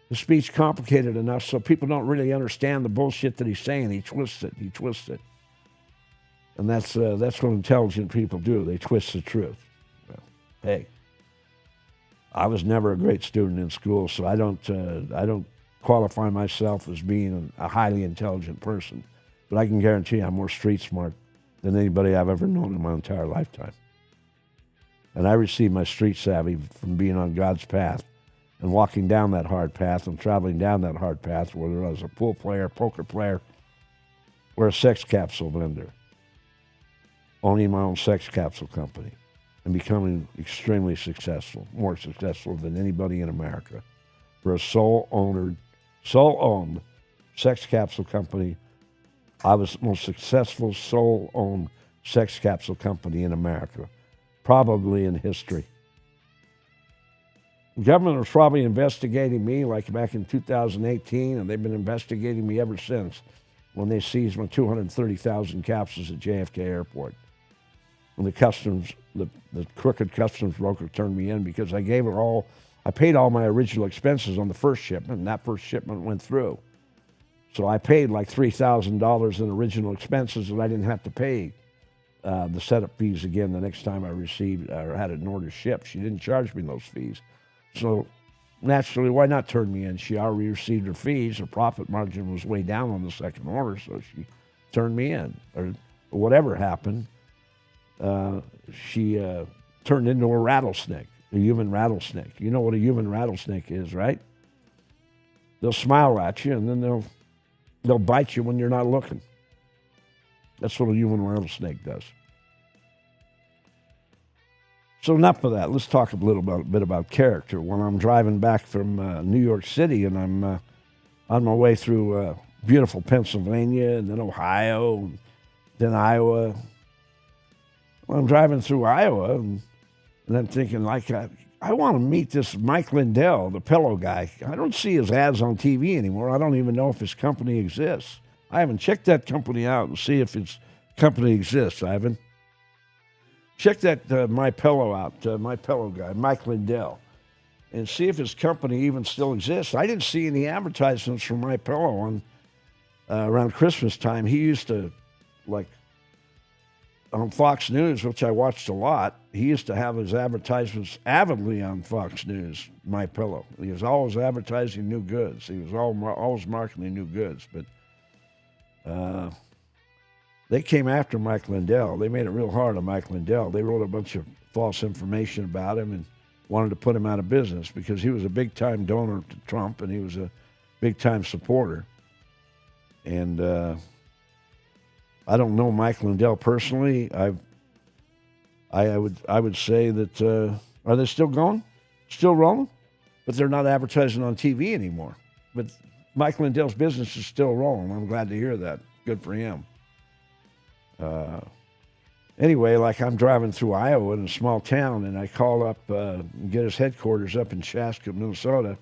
the speech complicated enough so people don't really understand the bullshit that he's saying. He twists it. And that's what intelligent people do. They twist the truth. Well, hey, I was never a great student in school, so I don't qualify myself as being a highly intelligent person. But I can guarantee I'm more street smart than anybody I've ever known in my entire lifetime. And I received my street savvy from being on God's path and walking down that hard path and traveling down that hard path, whether I was a pool player, poker player, or a sex capsule vendor, owning my own sex capsule company and becoming extremely successful, more successful than anybody in America. For a sole-owned sex capsule company, I was the most successful sole-owned sex capsule company in America, probably in history. The government was probably investigating me like back in 2018, and they've been investigating me ever since when they seized my 230,000 capsules at JFK Airport. When the crooked customs broker turned me in because I paid all my original expenses on the first shipment, and that first shipment went through. So I paid like $3,000 in original expenses, and I didn't have to pay the setup fees again the next time I received or had an order shipped. She didn't charge me those fees. So naturally, why not turn me in? She already received her fees. Her profit margin was way down on the second order, so she turned me in. Or whatever happened, she turned into a rattlesnake, a human rattlesnake. You know what a human rattlesnake is, right? They'll smile at you, and then they'll bite you when you're not looking. That's what a human rattlesnake does. So enough of that. Let's talk a bit about character. When I'm driving back from New York City and I'm on my way through beautiful Pennsylvania and then Ohio and then Iowa. Well, I'm driving through Iowa and I'm thinking, like, I want to meet this Mike Lindell, the pillow guy. I don't see his ads on TV anymore. I don't even know if his company exists. I haven't checked that company out and see if his company exists, Ivan. Check that My Pillow out, My Pillow guy, Mike Lindell, and see if his company even still exists. I didn't see any advertisements for My Pillow on around Christmas time. He used to, like, on Fox News, which I watched a lot, he used to have his advertisements avidly on Fox News, My Pillow. He was always advertising new goods. He was always marketing new goods, but they came after Mike Lindell. They made it real hard on Mike Lindell. They wrote a bunch of false information about him and wanted to put him out of business because he was a big-time donor to Trump and he was a big-time supporter. And I don't know Mike Lindell personally. I would say that are they still going, still rolling? But they're not advertising on TV anymore. But Mike Lindell's business is still rolling. I'm glad to hear that. Good for him. Anyway, like I'm driving through Iowa in a small town, and I call up and get his headquarters up in Chaska, Minnesota,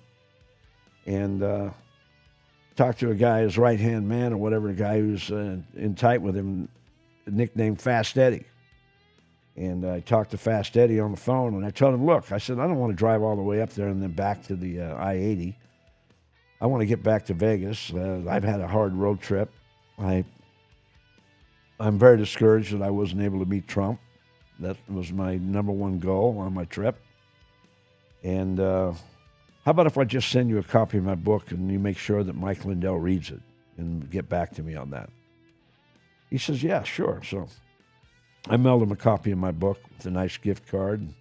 and talk to a guy, his right-hand man or whatever, a guy who's in tight with him, nicknamed Fast Eddie. And I talked to Fast Eddie on the phone, and I told him, look, I said, I don't want to drive all the way up there and then back to the I-80. I want to get back to Vegas. I've had a hard road trip. I'm very discouraged that I wasn't able to meet Trump. That was my number one goal on my trip. And how about if I just send you a copy of my book and you make sure that Mike Lindell reads it and get back to me on that? He says, yeah, sure. So I mailed him a copy of my book with a nice gift card and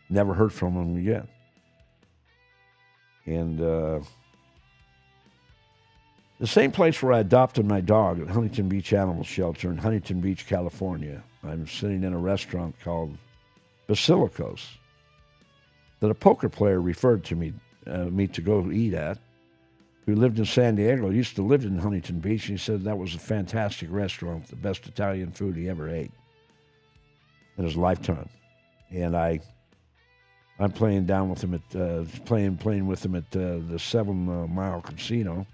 never heard from him again. And the same place where I adopted my dog at Huntington Beach Animal Shelter in Huntington Beach, California, I'm sitting in a restaurant called Basilicos that a poker player referred to me to go eat at, who lived in San Diego, used to live in Huntington Beach, and he said that was a fantastic restaurant, the best Italian food he ever ate in his lifetime. And I'm playing down with him at playing with him at the 7 Mile Casino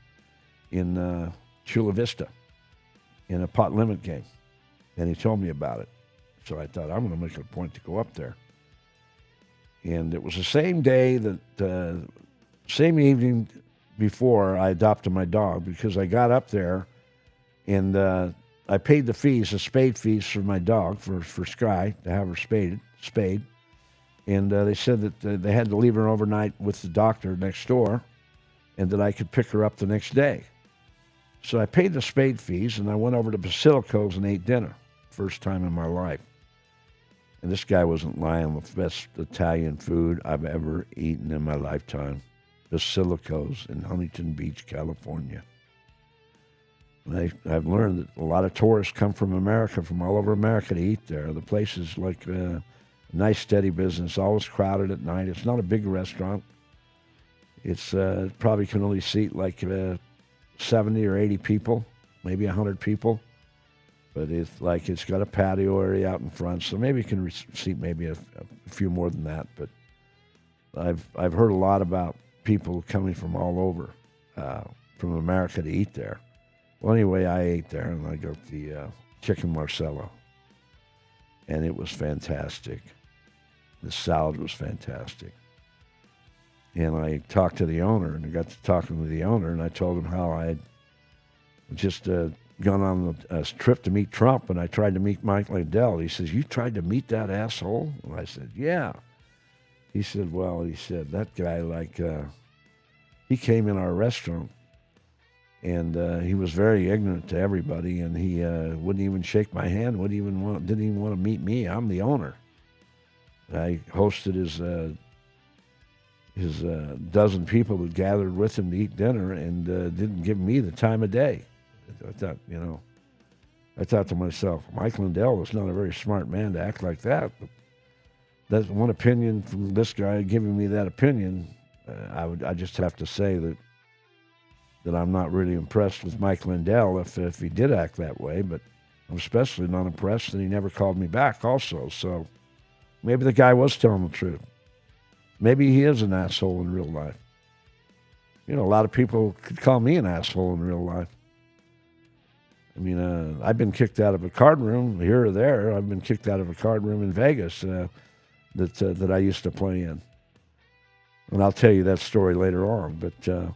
in Chula Vista in a pot limit game. And he told me about it. So I thought, I'm going to make it a point to go up there. And it was the same day that, same evening before I adopted my dog, because I got up there and I paid the fees, the spade fees for my dog, for Sky, to have her spayed. And they said that they had to leave her overnight with the doctor next door and that I could pick her up the next day. So I paid the spade fees, and I went over to Basilico's and ate dinner. First time in my life. And this guy wasn't lying. The best Italian food I've ever eaten in my lifetime. Basilico's in Huntington Beach, California. And I've learned that a lot of tourists come from America, from all over America, to eat there. The place is like a nice, steady business, always crowded at night. It's not a big restaurant. It's probably can only seat like 70 or 80 people, maybe 100 people. But it's got a patio area out in front, so maybe it can seat maybe a few more than that. But I've heard a lot about people coming from all over, from America to eat there. Well, anyway, I ate there, and I got the chicken Marcello, and it was fantastic. The salad was fantastic. And I talked to the owner, and I got to talking to the owner, and I told him how I had just gone on a trip to meet Trump, and I tried to meet Mike Lindell. He says, "You tried to meet that asshole?" And I said, "Yeah." He said, "Well," he said, "that guy, he came in our restaurant, and he was very ignorant to everybody, and he wouldn't even shake my hand, didn't even want to meet me. I'm the owner." I hosted his dozen people that gathered with him to eat dinner, and didn't give me the time of day. I thought to myself, Mike Lindell was not a very smart man to act like that. But that's one opinion from this guy giving me that opinion. I just have to say that I'm not really impressed with Mike Lindell if he did act that way, but I'm especially not impressed that he never called me back also. So maybe the guy was telling the truth. Maybe he is an asshole in real life. A lot of people could call me an asshole in real life. I mean, I've been kicked out of a card room here or there. I've been kicked out of a card room in Vegas that I used to play in. And I'll tell you that story later on. But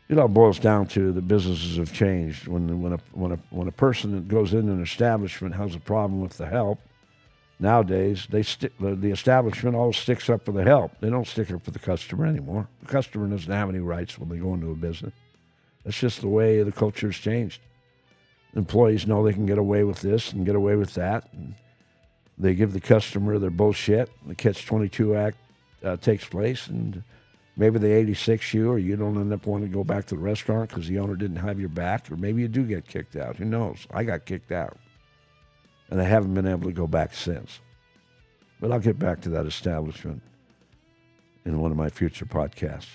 it all boils down to the businesses have changed. When a person that goes in an establishment has a problem with the help, nowadays the establishment always sticks up for the help. They don't stick up for the customer anymore. The customer doesn't have any rights when they go into a business. That's just the way the culture has changed. Employees know they can get away with this and get away with that. And they give the customer their bullshit. The Catch-22 Act takes place, and maybe they 86 you, or you don't end up wanting to go back to the restaurant because the owner didn't have your back, or maybe you do get kicked out. Who knows? I got kicked out, and I haven't been able to go back since. But I'll get back to that establishment in one of my future podcasts.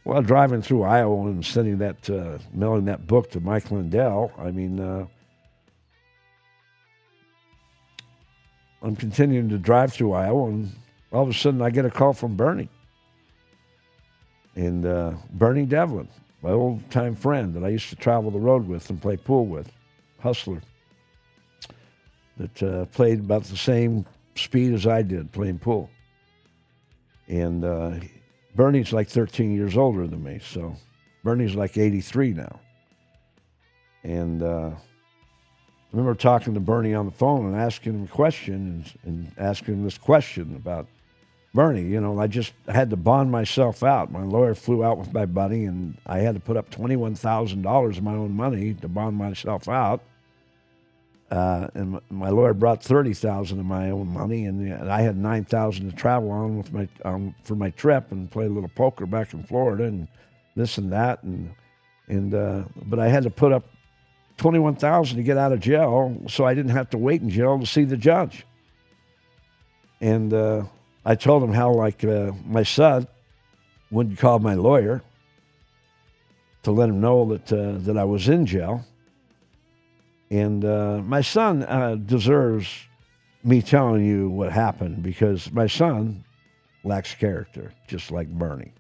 Well, driving through Iowa and mailing that book to Mike Lindell, I mean, I'm continuing to drive through Iowa, and all of a sudden I get a call from Bernie. And Bernie Devlin, my old-time friend that I used to travel the road with and play pool with, hustler, that played about the same speed as I did playing pool. And Bernie's like 13 years older than me, so Bernie's like 83 now. And I remember talking to Bernie on the phone and asking him a question and asking him this question about Bernie. I just had to bond myself out. My lawyer flew out with my buddy, and I had to put up $21,000 of my own money to bond myself out. And my lawyer brought $30,000 of my own money, and I had $9,000 to travel on with for my trip and play a little poker back in Florida and this and that, but I had to put up $21,000 to get out of jail, so I didn't have to wait in jail to see the judge. And I told him how my son wouldn't call my lawyer to let him know that I was in jail. And my son deserves me telling you what happened, because my son lacks character, just like Bernie.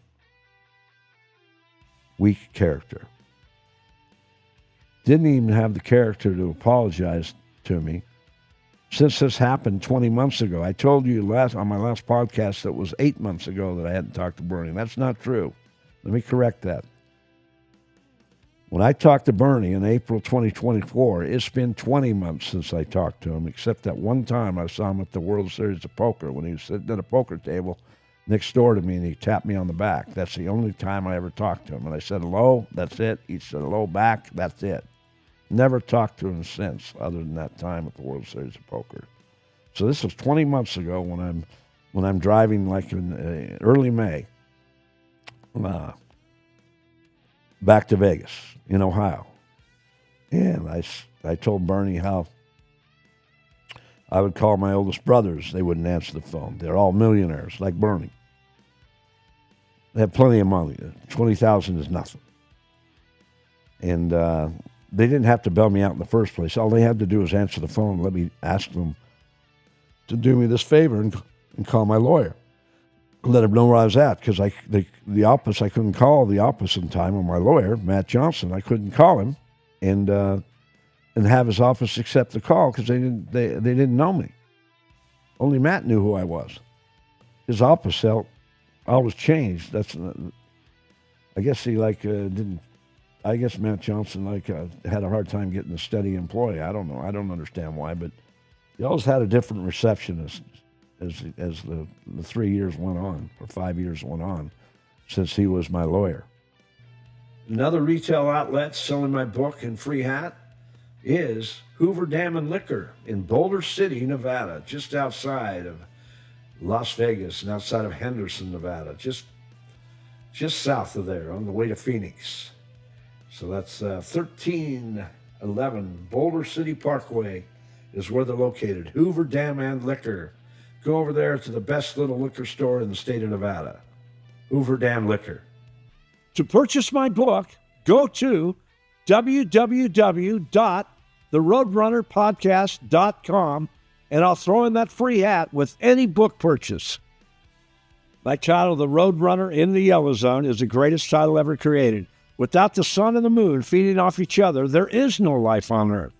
Weak character. Didn't even have the character to apologize to me. Since this happened 20 months ago, I told you on my last podcast that it was 8 months ago that I hadn't talked to Bernie. That's not true. Let me correct that. When I talked to Bernie in April 2024, it's been 20 months since I talked to him, except that one time I saw him at the World Series of Poker when he was sitting at a poker table next door to me, and he tapped me on the back. That's the only time I ever talked to him. And I said, hello, that's it. He said, hello, back, that's it. Never talked to him since, other than that time at the World Series of Poker. So this was 20 months ago when I'm driving like in early May back to Vegas in Ohio. And I told Bernie how I would call my oldest brothers. They wouldn't answer the phone. They're all millionaires like Bernie. They have plenty of money. $20,000 is nothing. And they didn't have to bail me out in the first place. All they had to do was answer the phone and let me ask them to do me this favor and call my lawyer. Let him know where I was at, because the office, I couldn't call the office in time on my lawyer, Matt Johnson. I couldn't call him and have his office accept the call because they didn't know me. Only Matt knew who I was. His office always changed. I guess he didn't. I guess Matt Johnson had a hard time getting a steady employee. I don't know. I don't understand why, but he always had a different receptionist as the 3 years went on, or 5 years went on, since he was my lawyer. Another retail outlet selling my book and free hat is Hoover Dam and Liquor in Boulder City, Nevada, just outside of Las Vegas and outside of Henderson, Nevada, just south of there on the way to Phoenix. So that's 1311 Boulder City Parkway is where they're located. Hoover Dam and Liquor. Go over there to the best little liquor store in the state of Nevada. Hoover Dam Liquor. To purchase my book, go to www.theroadrunnerpodcast.com, and I'll throw in that free hat with any book purchase. My title, The Roadrunner in the Yellow Zone, is the greatest title ever created. Without the sun and the moon feeding off each other, there is no life on Earth.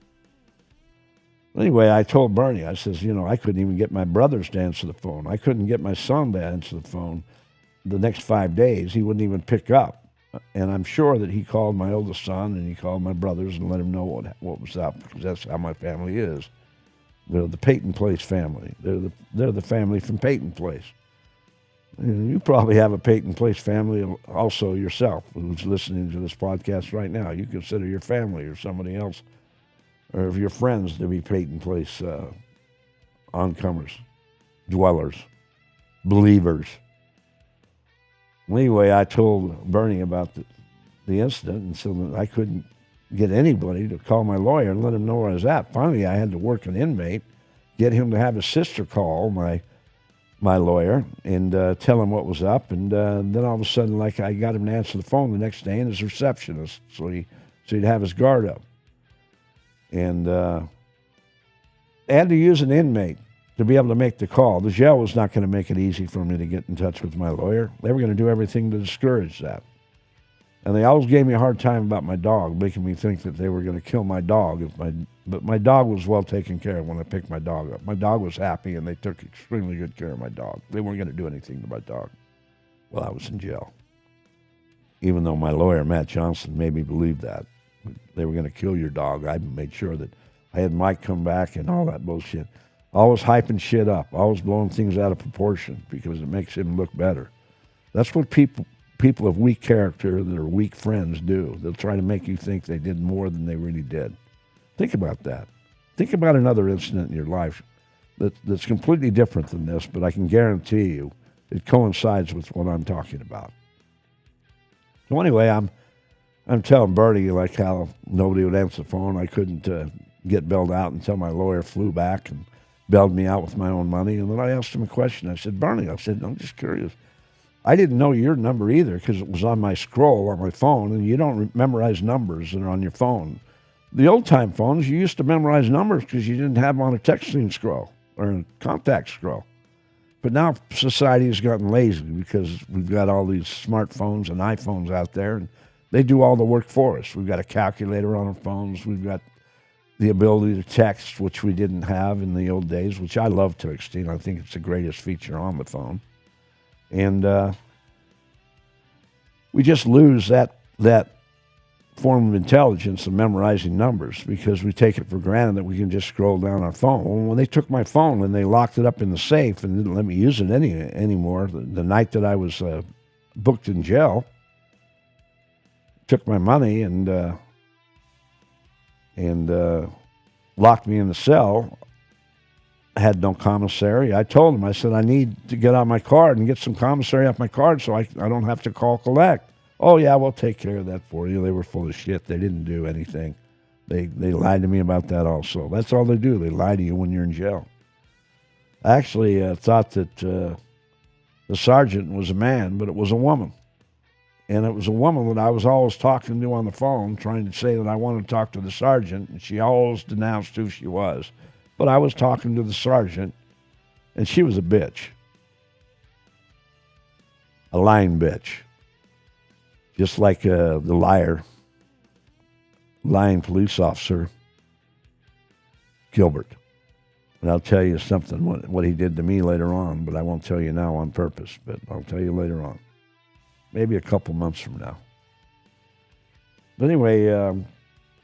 Anyway, I told Bernie, I says, I couldn't even get my brothers to answer the phone. I couldn't get my son to answer the phone the next 5 days. He wouldn't even pick up. And I'm sure that he called my oldest son and he called my brothers and let them know what was up, because that's how my family is. They're the Peyton Place family. They're the family from Peyton Place. You probably have a Peyton Place family also yourself who's listening to this podcast right now. You consider your family or somebody else, or of your friends, to be Peyton Place oncomers, dwellers, believers. Anyway, I told Bernie about the incident, and so I couldn't get anybody to call my lawyer and let him know where I was at. Finally, I had to work an inmate, get him to have his sister call my lawyer and tell him what was up. And then all of a sudden, I got him to answer the phone the next day, and his receptionist, so he'd have his guard up. And I had to use an inmate to be able to make the call. The jail was not going to make it easy for me to get in touch with my lawyer. They were going to do everything to discourage that. And they always gave me a hard time about my dog, making me think that they were going to kill my dog. But my dog was well taken care of when I picked my dog up. My dog was happy, and they took extremely good care of my dog. They weren't going to do anything to my dog while I was in jail. Even though my lawyer, Matt Johnson, made me believe that. They were going to kill your dog. I made sure that I had Mike come back and all that bullshit. Always hyping shit up, always blowing things out of proportion because it makes him look better. That's what people of weak character that are weak friends do. They'll try to make you think they did more than they really did. Think about that. Think about another incident in your life that's completely different than this, but I can guarantee you it coincides with what I'm talking about. So anyway, I'm telling Bertie how nobody would answer the phone. I couldn't get bailed out until my lawyer flew back and bailed me out with my own money. And then I asked him a question. I said, Bernie, I'm just curious. I didn't know your number either because it was on my scroll on my phone, and you don't memorize numbers that are on your phone. The old-time phones, you used to memorize numbers because you didn't have them on a texting scroll or a contact scroll. But now society has gotten lazy because we've got all these smartphones and iPhones out there, and they do all the work for us. We've got a calculator on our phones. We've got the ability to text, which we didn't have in the old days, which I love texting. I think it's the greatest feature on the phone. And we just lose that form of intelligence of memorizing numbers because we take it for granted that we can just scroll down our phone. Well, when they took my phone and they locked it up in the safe and didn't let me use it anymore, the night that I was booked in jail, took my money and locked me in the cell. I had no commissary. I told them, I said, I need to get on my card and get some commissary off my card so I don't have to call collect. Oh, yeah, we'll take care of that for you. They were full of shit. They didn't do anything. They lied to me about that also. That's all they do. They lie to you when you're in jail. I actually thought that the sergeant was a man, but it was a woman. And it was a woman that I was always talking to on the phone, trying to say that I wanted to talk to the sergeant, and she always denounced who she was. But I was talking to the sergeant, and she was a bitch. A lying bitch. Just like the lying police officer, Gilbert. And I'll tell you something, what he did to me later on, but I won't tell you now on purpose, but I'll tell you later on. Maybe a couple months from now. But anyway,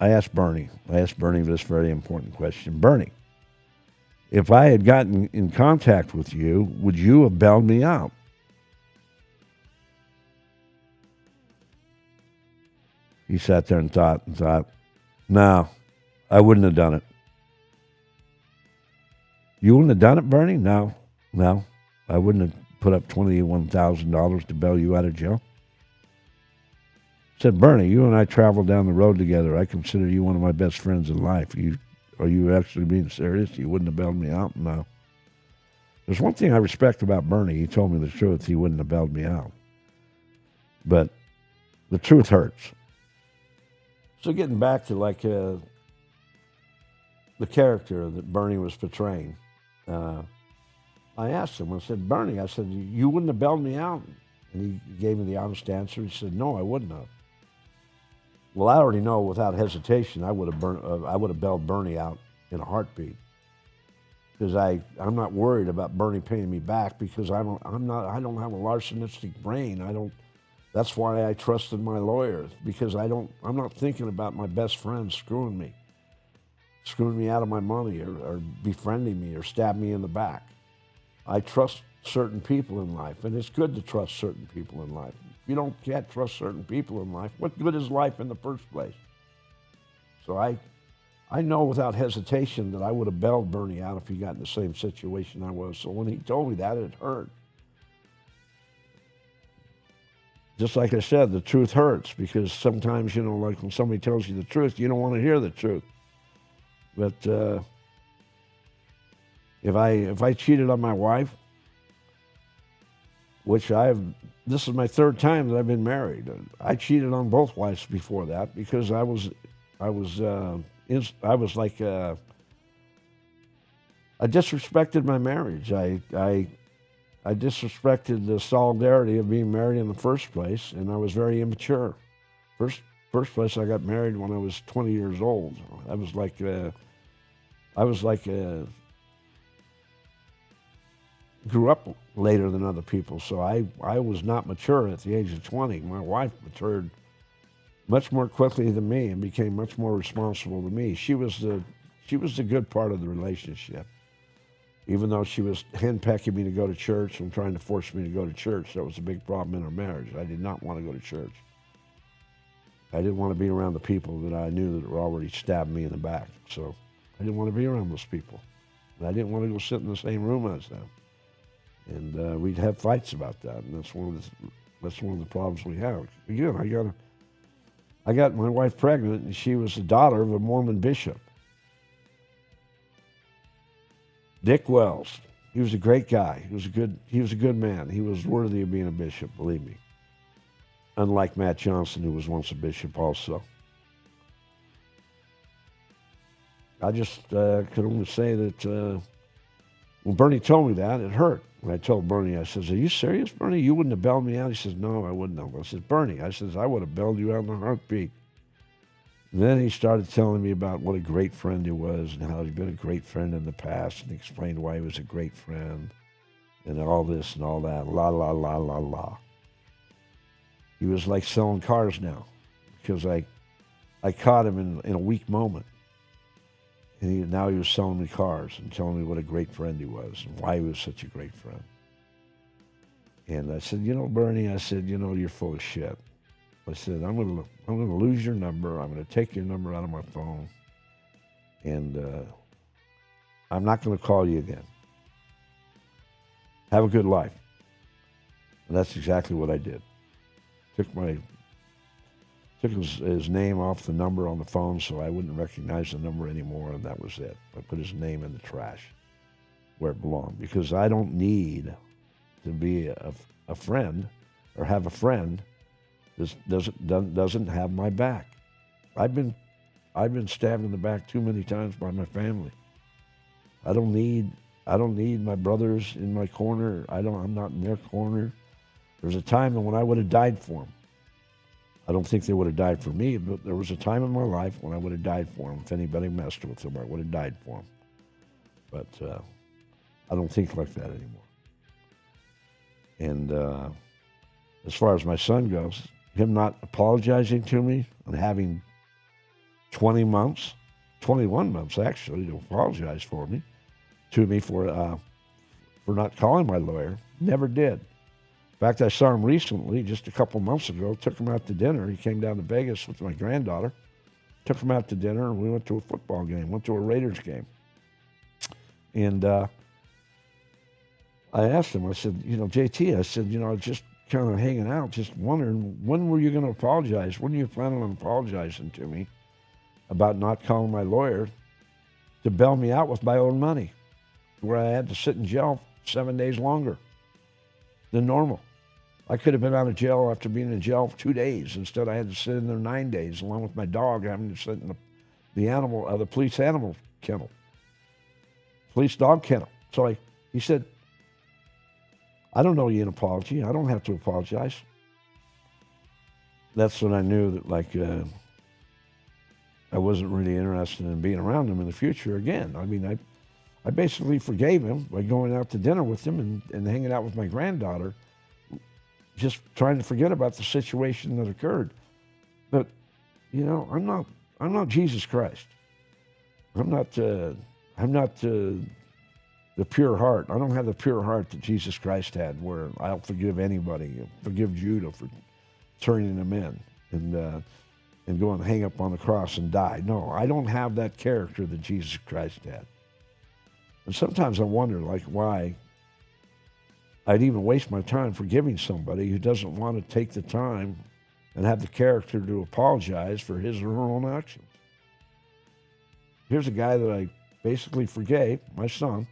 I asked Bernie this very important question. Bernie, if I had gotten in contact with you, would you have bailed me out? He sat there and thought, no, I wouldn't have done it. You wouldn't have done it, Bernie? No, I wouldn't have put up $21,000 to bail you out of jail. I said, Bernie, you and I traveled down the road together. I consider you one of my best friends in life. Are you actually being serious? You wouldn't have bailed me out? No. There's one thing I respect about Bernie. He told me the truth. He wouldn't have bailed me out. But the truth hurts. So getting back to the character that Bernie was portraying, I asked him, I said, Bernie, I said, you wouldn't have bailed me out? And he gave me the honest answer. He said, no, I wouldn't have. Well, I already know without hesitation I would have bailed Bernie out in a heartbeat. Because I'm not worried about Bernie paying me back because I don't have a larcenistic brain. That's why I trusted my lawyer, because I'm not thinking about my best friend screwing me out of my money or befriending me or stab me in the back. I trust certain people in life, and it's good to trust certain people in life. If you can't trust certain people in life, what good is life in the first place? So I know without hesitation that I would have bailed Bernie out if he got in the same situation I was. So when he told me that, it hurt. Just like I said, the truth hurts because sometimes, like when somebody tells you the truth, you don't want to hear the truth. But if I cheated on my wife, which this is my third time that I've been married. I cheated on both wives before that because I disrespected my marriage. I disrespected the solidarity of being married in the first place, and I was very immature. First place, I got married when I was 20 years old. I grew up later than other people, so I was not mature at the age of 20. My wife matured much more quickly than me and became much more responsible than me. She was the good part of the relationship. Even though she was henpecking me to go to church and trying to force me to go to church, that was a big problem in our marriage. I did not want to go to church. I didn't want to be around the people that I knew that were already stabbing me in the back. So I didn't want to be around those people. And I didn't want to go sit in the same room as them. And we'd have fights about that. And that's one of the problems we have. Again, I got my wife pregnant, and she was the daughter of a Mormon bishop. Dick Wells. He was a great guy. He was a good man. He was worthy of being a bishop, believe me. Unlike Matt Johnson, who was once a bishop also. I just could only say that when Bernie told me that, it hurt. When I told Bernie, I says, are you serious, Bernie? You wouldn't have bailed me out? He says, no, I wouldn't have. I said, Bernie, I would have bailed you out in a heartbeat. And then he started telling me about what a great friend he was and how he'd been a great friend in the past, and explained why he was a great friend and all this and all that. La, la, la, la, la. He was like selling cars now because I I caught him in a weak moment. And now he was selling me cars and telling me what a great friend he was and why he was such a great friend. And I said, Bernie, I said, you're full of shit. I said, I'm gonna lose your number. I'm gonna take your number out of my phone, and I'm not gonna call you again. Have a good life. And that's exactly what I did. Took his name off the number on the phone so I wouldn't recognize the number anymore, and that was it. I put his name in the trash where it belonged, because I don't need to be a friend or have a friend that doesn't have my back. I've been stabbed in the back too many times by my family. I don't need my brothers in my corner. I'm not in their corner. There was a time when I would have died for them. I don't think they would have died for me, but there was a time in my life when I would have died for them. If anybody messed with them, I would have died for them. But I don't think like that anymore. And as far as my son goes, him not apologizing to me and having 21 months actually, to apologize to me for not calling my lawyer, never did. In fact, I saw him recently, just a couple months ago, took him out to dinner. He came down to Vegas with my granddaughter, took him out to dinner, and we went to a football game, went to a Raiders game. And I asked him, I said, JT, I said, I was just kind of hanging out, just wondering, when were you going to apologize? When are you planning on apologizing to me about not calling my lawyer to bail me out with my own money, where I had to sit in jail 7 days longer than normal? I could have been out of jail after being in jail 2 days. Instead, I had to sit in there 9 days, along with my dog, having to sit in the police animal kennel, police dog kennel. So he said, I don't owe you an apology. I don't have to apologize. That's when I knew that, I wasn't really interested in being around him in the future again. I mean, I basically forgave him by going out to dinner with him and hanging out with my granddaughter, just trying to forget about the situation that occurred. But, I'm not Jesus Christ. I'm not the pure heart. I don't have the pure heart that Jesus Christ had, where I'll forgive anybody, forgive Judah for turning him in and go and hang up on the cross and die. No, I don't have that character that Jesus Christ had. And sometimes I wonder, why I'd even waste my time forgiving somebody who doesn't want to take the time and have the character to apologize for his or her own actions. Here's a guy that I basically forgave, my son,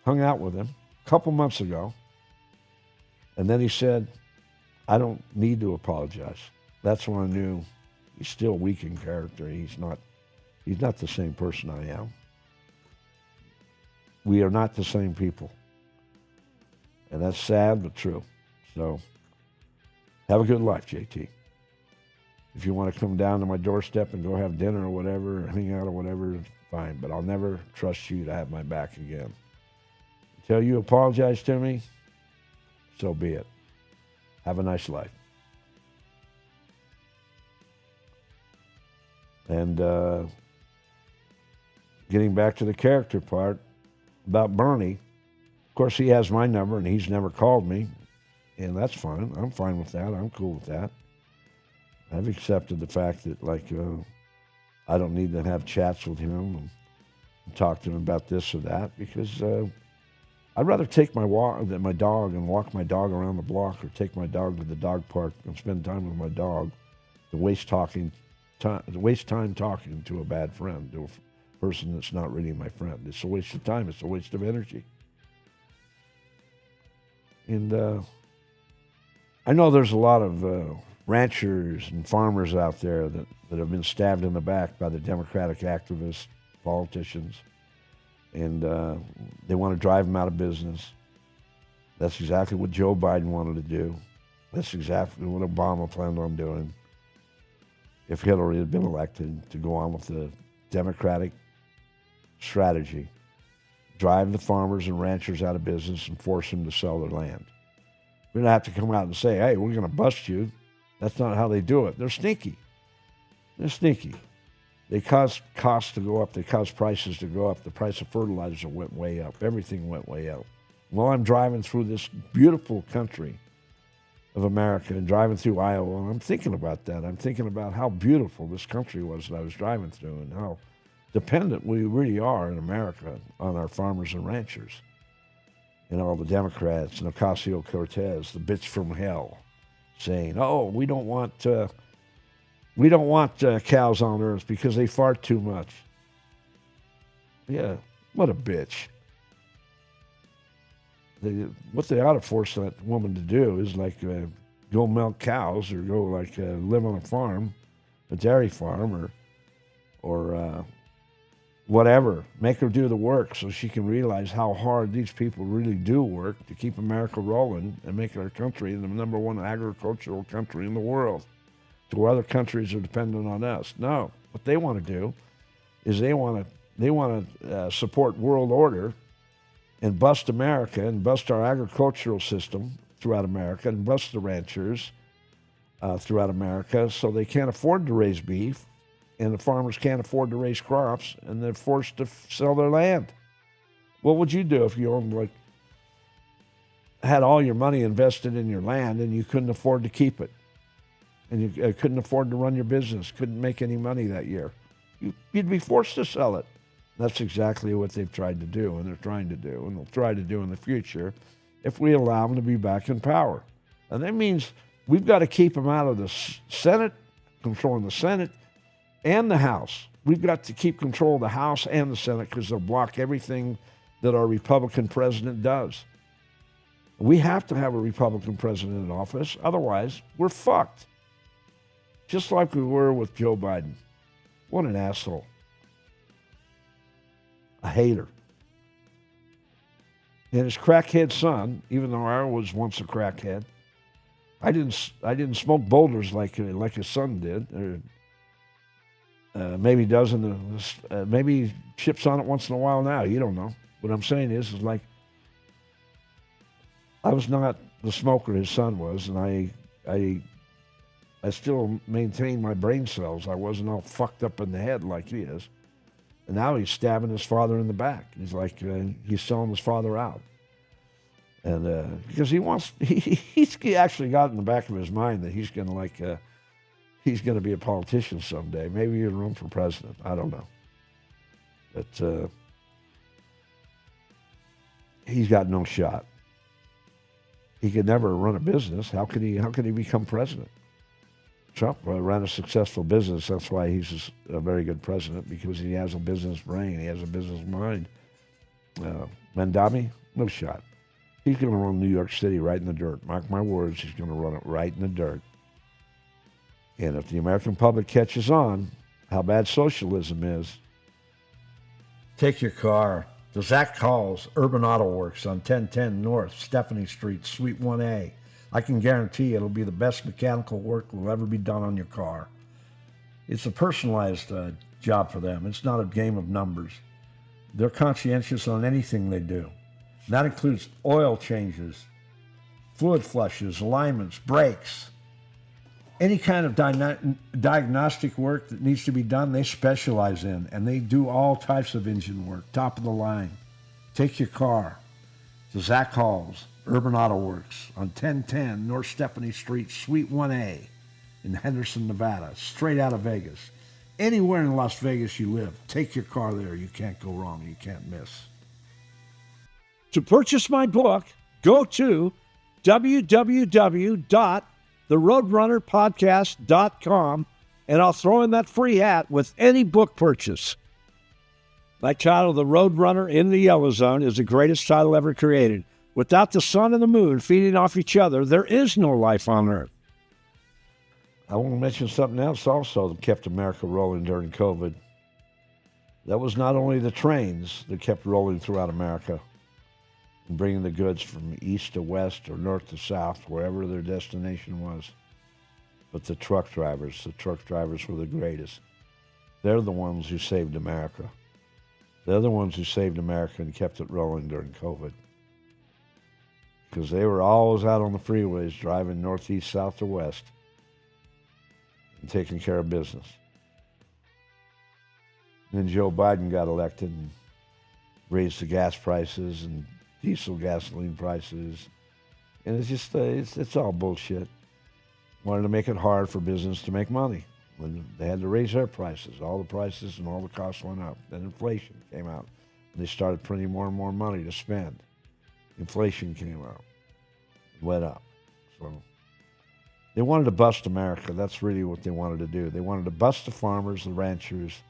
hung out with him a couple months ago, and then he said, I don't need to apologize. That's when I knew he's still weak in character. He's not the same person I am. We are not the same people. And that's sad but true. So have a good life, JT. If you want to come down to my doorstep and go have dinner or whatever, or hang out or whatever, fine. But I'll never trust you to have my back again. Until you apologize to me, so be it. Have a nice life. And getting back to the character part about Bernie, of course, he has my number and he's never called me, and that's fine. I'm fine with that. I'm cool with that. I've accepted the fact that, I don't need to have chats with him and talk to him about this or that, because I'd rather take my dog and walk my dog around the block, or take my dog to the dog park and spend time with my dog, to waste time talking to a bad friend, to a person that's not really my friend. It's a waste of time. It's a waste of energy. And I know there's a lot of ranchers and farmers out there that have been stabbed in the back by the Democratic activists, politicians, and they want to drive them out of business. That's exactly what Joe Biden wanted to do. That's exactly what Obama planned on doing if Hillary had been elected, to go on with the Democratic strategy, drive the farmers and ranchers out of business and force them to sell their land. We don't have to come out and say, hey, we're going to bust you. That's not how they do it. They're sneaky. They're sneaky. They cause costs to go up. They cause prices to go up. The price of fertilizer went way up. Everything went way up. While I'm driving through this beautiful country of America and driving through Iowa, I'm thinking about that. I'm thinking about how beautiful this country was that I was driving through and how dependent we really are in America on our farmers and ranchers. And all the Democrats and Ocasio-Cortez, the bitch from hell, saying, "Oh, we don't want cows on Earth because they fart too much." Yeah, what a bitch. What they ought to force that woman to do is go milk cows or go live on a farm, a dairy farm, or whatever. Make her do the work so she can realize how hard these people really do work to keep America rolling and make our country the number one agricultural country in the world, to where other countries are dependent on us. No, what they want to do is they want to support world order and bust America and bust our agricultural system throughout America and bust the ranchers throughout America, so they can't afford to raise beef and the farmers can't afford to raise crops and they're forced to sell their land. What would you do if you owned had all your money invested in your land and you couldn't afford to keep it? And you couldn't afford to run your business, couldn't make any money that year? You'd be forced to sell it. That's exactly what they've tried to do, and they're trying to do, and they'll try to do in the future if we allow them to be back in power. And that means we've got to keep them out of the Senate, controlling the Senate and the House. We've got to keep control of the House and the Senate because they'll block everything that our Republican president does. We have to have a Republican president in office. Otherwise, we're fucked. Just like we were with Joe Biden. What an asshole. A hater. And his crackhead son, even though I was once a crackhead, I didn't smoke boulders like his son did. Maybe doesn't. Maybe chips on it once in a while now. You don't know. What I'm saying is I was not the smoker his son was, and I still maintained my brain cells. I wasn't all fucked up in the head like he is. And now he's stabbing his father in the back. He's he's selling his father out. And because he's actually got in the back of his mind that he's going to be a politician someday. Maybe even run for president. I don't know. But he's got no shot. He could never run a business. How could he become president? Trump ran a successful business. That's why he's a very good president, because he has a business brain. He has a business mind. Mandami, no shot. He's going to run New York City right in the dirt. Mark my words, he's going to run it right in the dirt. And if the American public catches on how bad socialism is, take your car to Zach Call's Urban Auto Works on 1010 North Stephanie Street, Suite 1A. I can guarantee it'll be the best mechanical work that will ever be done on your car. It's a personalized job for them. It's not a game of numbers. They're conscientious on anything they do. And that includes oil changes, fluid flushes, alignments, brakes. Any kind of diagnostic work that needs to be done, they specialize in. And they do all types of engine work, top of the line. Take your car to Zach Hall's Urban Auto Works on 1010 North Stephanie Street, Suite 1A in Henderson, Nevada, straight out of Vegas. Anywhere in Las Vegas you live, take your car there. You can't go wrong. You can't miss. To purchase my book, go to www.theroadrunnerpodcast.com, and I'll throw in that free hat with any book purchase. My title, The Roadrunner in the Yellow Zone, is the greatest title ever created. Without the sun and the moon feeding off each other, there is no life on Earth. I want to mention something else also that kept America rolling during COVID. That was not only the trains that kept rolling throughout America and bringing the goods from east to west or north to south, wherever their destination was, but the truck drivers. The truck drivers were the greatest. They're the ones who saved America. They're the ones who saved America and kept it rolling during COVID. Because they were always out on the freeways driving northeast, south, or west and taking care of business. then Joe Biden got elected and raised the gas prices and diesel gasoline prices. And it's just, it's all bullshit. Wanted to make it hard for business to make money. When they had to raise their prices, all the prices and all the costs went up. Then inflation came out. They started printing more and more money to spend. Inflation came out, went up. So they wanted to bust America. That's really what they wanted to do. They wanted to bust the farmers, the ranchers.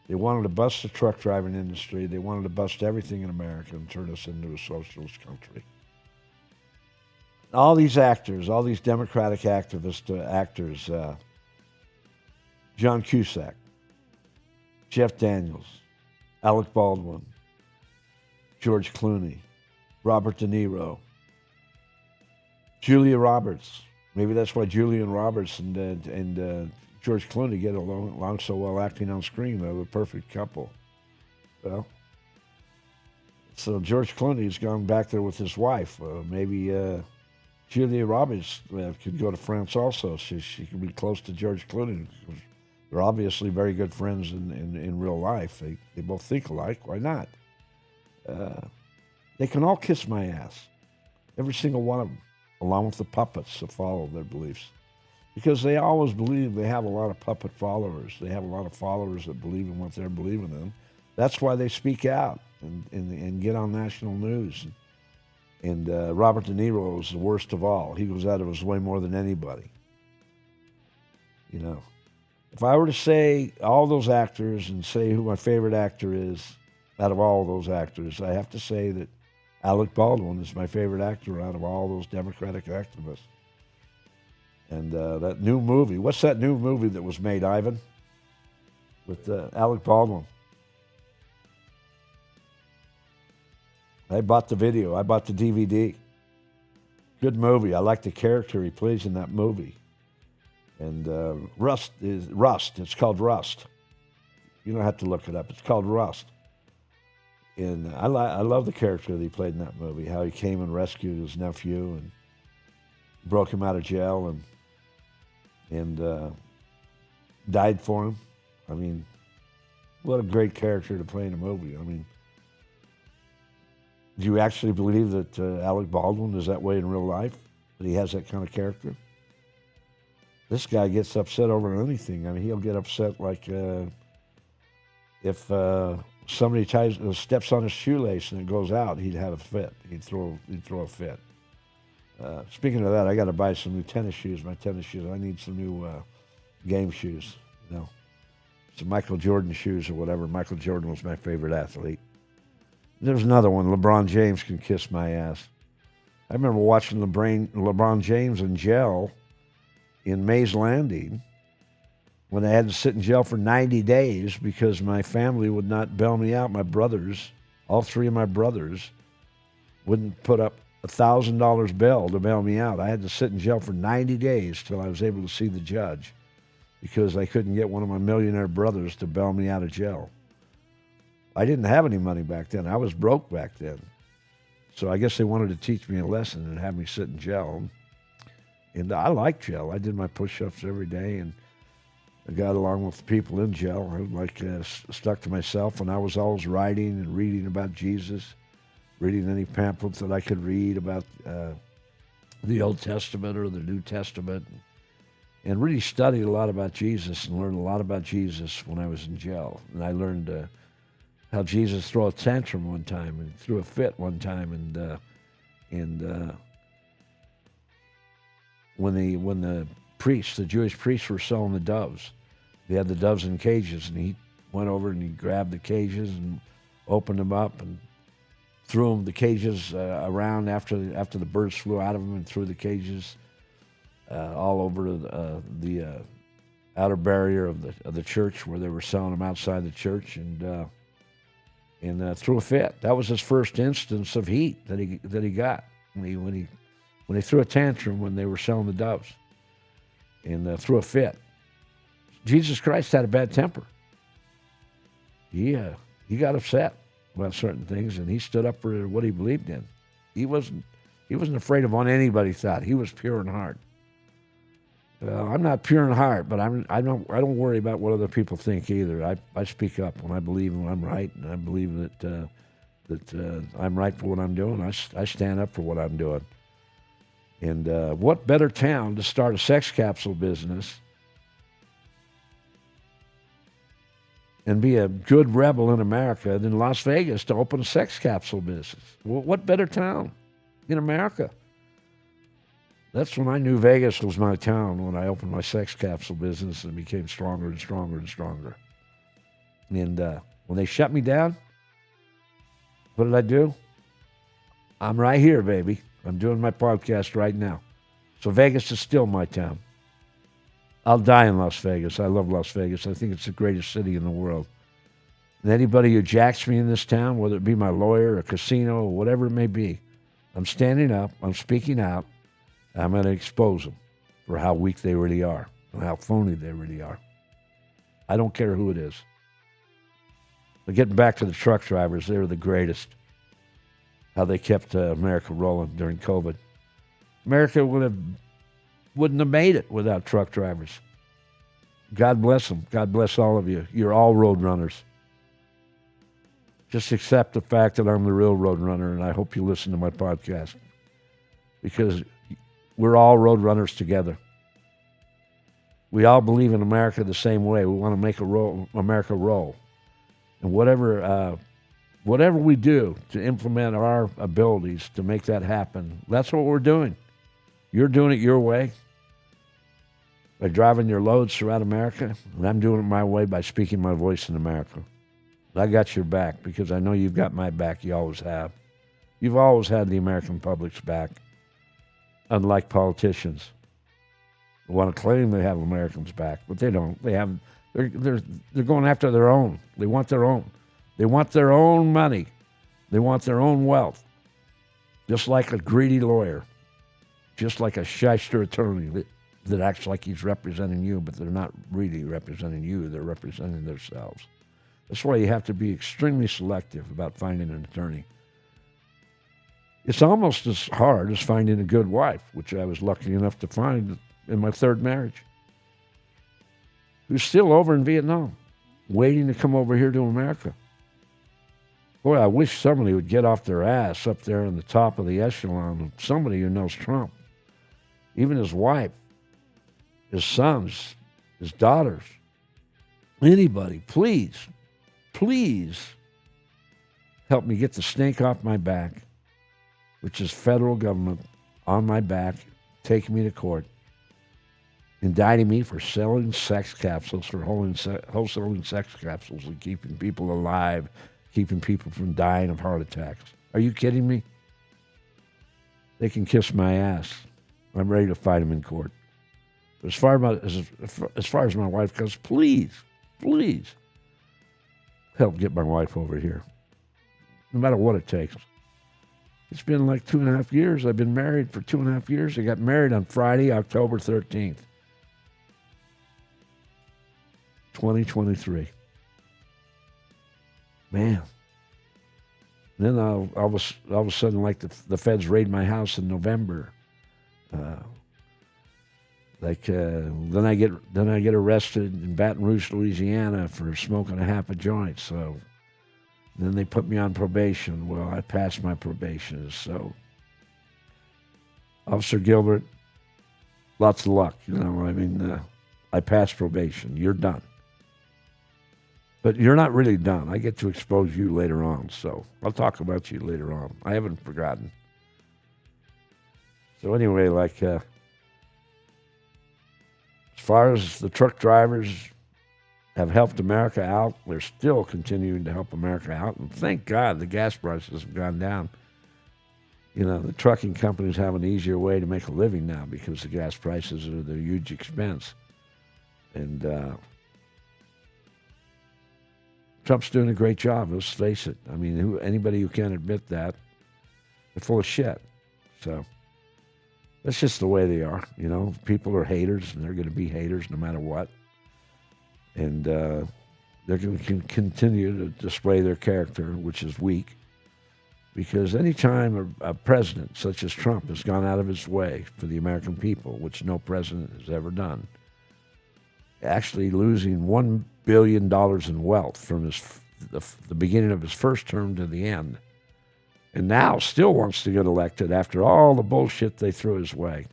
They wanted to bust the truck driving industry. They wanted to bust everything in America and turn us into a socialist country. All these actors, all these Democratic activist actors, John Cusack, Jeff Daniels, Alec Baldwin, George Clooney, Robert De Niro, Julia Roberts. Maybe that's why Julia Roberts and George Clooney get along so well acting on screen. They're the perfect couple. Well, so George Clooney's gone back there with his wife. Maybe Julia Roberts could go to France also. She could be close to George Clooney. They're obviously very good friends in real life. They both think alike. Why not? They can all kiss my ass. Every single one of them, along with the puppets that follow their beliefs. Because they always believe they have a lot of puppet followers. They have a lot of followers that believe in what they're believing in. That's why they speak out and get on national news. And Robert De Niro is the worst of all. He goes out of his way more than anybody. You know, if I were to say all those actors and say who my favorite actor is out of all those actors, I have to say that Alec Baldwin is my favorite actor out of all those Democratic activists. And that new movie, what's that new movie that was made, Ivan? With Alec Baldwin. I bought the video. I bought the DVD. Good movie. I like the character he plays in that movie. And Rust. It's called Rust. You don't have to look it up. It's called Rust. And I love the character that he played in that movie, how he came and rescued his nephew and broke him out of jail and died for him. I mean, what a great character to play in a movie. I mean, do you actually believe that Alec Baldwin is that way in real life? That he has that kind of character? This guy gets upset over anything. I mean, he'll get upset like if somebody steps on his shoelace and it goes out, he'd have a fit. He'd throw a fit. Speaking of that, I got to buy some new tennis shoes. My tennis shoes. I need some new game shoes. You know, some Michael Jordan shoes or whatever. Michael Jordan was my favorite athlete. There's another one. LeBron James can kiss my ass. I remember watching LeBron James in jail in Mays Landing when I had to sit in jail for 90 days because my family would not bail me out. My brothers, all three of my brothers, wouldn't put up $1,000 bail to bail me out. I had to sit in jail for 90 days till I was able to see the judge because I couldn't get one of my millionaire brothers to bail me out of jail. I didn't have any money back then. I was broke back then. So I guess they wanted to teach me a lesson and have me sit in jail. And I liked jail. I did my push-ups every day, and I got along with the people in jail. I stuck to myself, and I was always writing and reading about Jesus, reading any pamphlets that I could read about the Old Testament or the New Testament, and really studied a lot about Jesus and learned a lot about Jesus when I was in jail. And I learned how Jesus threw a tantrum one time and threw a fit one time, and when the priests, the Jewish priests, were selling the doves, they had the doves in cages, and he went over and he grabbed the cages and opened them up and threw the cages around after the birds flew out of them, and threw the cages all over the outer barrier of the church where they were selling them outside the church, and threw a fit. That was his first instance of heat that he got when he threw a tantrum when they were selling the doves, and threw a fit. Jesus Christ had a bad temper. He got upset about certain things, and he stood up for what he believed in. He wasn't afraid of what anybody thought. He was pure in heart. I'm not pure in heart, but I don't worry about what other people think either. I speak up when I believe I'm right, and I believe that I'm right for what I'm doing. I stand up for what I'm doing. And what better town to start a sex capsule business and be a good rebel in America than Las Vegas to open a sex capsule business? What better town in America? That's when I knew Vegas was my town, when I opened my sex capsule business and became stronger and stronger and stronger. And when they shut me down, what did I do? I'm right here, baby. I'm doing my podcast right now. So Vegas is still my town. I'll die in Las Vegas. I love Las Vegas. I think it's the greatest city in the world. And anybody who jacks me in this town, whether it be my lawyer, a casino, or whatever it may be, I'm standing up, I'm speaking out, I'm going to expose them for how weak they really are and how phony they really are. I don't care who it is. But getting back to the truck drivers, they were the greatest. How they kept America rolling during COVID. America wouldn't have made it without truck drivers. God bless them. God bless all of you. You're all Roadrunners. Just accept the fact that I'm the real Roadrunner, and I hope you listen to my podcast. Because we're all Roadrunners together. We all believe in America the same way. We want to make America roll. And whatever we do to implement our abilities to make that happen, that's what we're doing. You're doing it your way by driving your loads throughout America, and I'm doing it my way by speaking my voice in America. I got your back because I know you've got my back. You always have. You've always had the American public's back. Unlike politicians who want to claim they have Americans' back, but they don't. They're going after their own. They want their own. They want their own money. They want their own wealth. Just like a greedy lawyer, just like a shyster attorney that acts like he's representing you, but they're not really representing you. They're representing themselves. That's why you have to be extremely selective about finding an attorney. It's almost as hard as finding a good wife, which I was lucky enough to find in my third marriage, who's still over in Vietnam, waiting to come over here to America. Boy, I wish somebody would get off their ass up there on the top of the echelon, somebody who knows Trump, even his wife, his sons, his daughters, anybody, please help me get the snake off my back, which is federal government on my back, taking me to court, indicting me for selling sex capsules, for wholesaling sex capsules and keeping people alive, keeping people from dying of heart attacks. Are you kidding me? They can kiss my ass. I'm ready to fight them in court. But as far as my wife goes, please help get my wife over here, no matter what it takes. It's been like 2.5 years. I've been married for 2.5 years. I got married on Friday, October 13th, 2023. Man. Then all of a sudden, like the feds raid my house in November. Then I get arrested in Baton Rouge, Louisiana, for smoking a half a joint. So then they put me on probation. Well, I passed my probation. So, Officer Gilbert, lots of luck. I passed probation. You're done. But you're not really done. I get to expose you later on. So I'll talk about you later on. I haven't forgotten. So anyway, as far as the truck drivers have helped America out, they're still continuing to help America out. And thank God the gas prices have gone down. The trucking companies have an easier way to make a living now because the gas prices are the huge expense. And Trump's doing a great job, let's face it. I mean, anybody who can't admit that, they're full of shit. So that's just the way they are. People are haters, and they're going to be haters no matter what. And they're going to continue to display their character, which is weak. Because any time a president such as Trump has gone out of his way for the American people, which no president has ever done, actually losing $1 billion in wealth from the beginning of his first term to the end, and now still wants to get elected after all the bullshit they threw his way.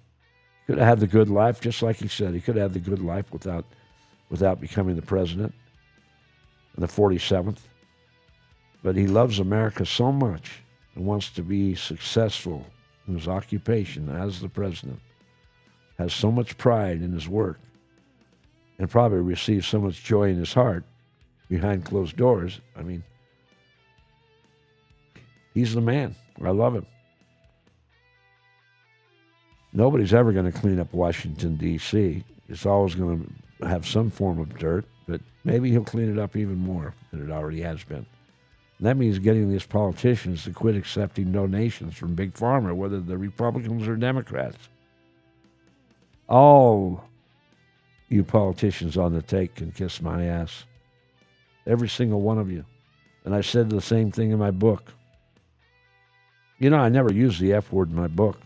He could have had the good life, just like he said. He could have had the good life without becoming the president in the 47th. But he loves America so much and wants to be successful in his occupation as the president, has so much pride in his work, and probably receives so much joy in his heart behind closed doors. I mean, he's the man. I love him. Nobody's ever going to clean up Washington, D.C. It's always going to have some form of dirt, but maybe he'll clean it up even more than it already has been. And that means getting these politicians to quit accepting donations from Big Pharma, whether they're Republicans or Democrats. All you politicians on the take can kiss my ass. Every single one of you. And I said the same thing in my book. You know, I never used the F word in my book.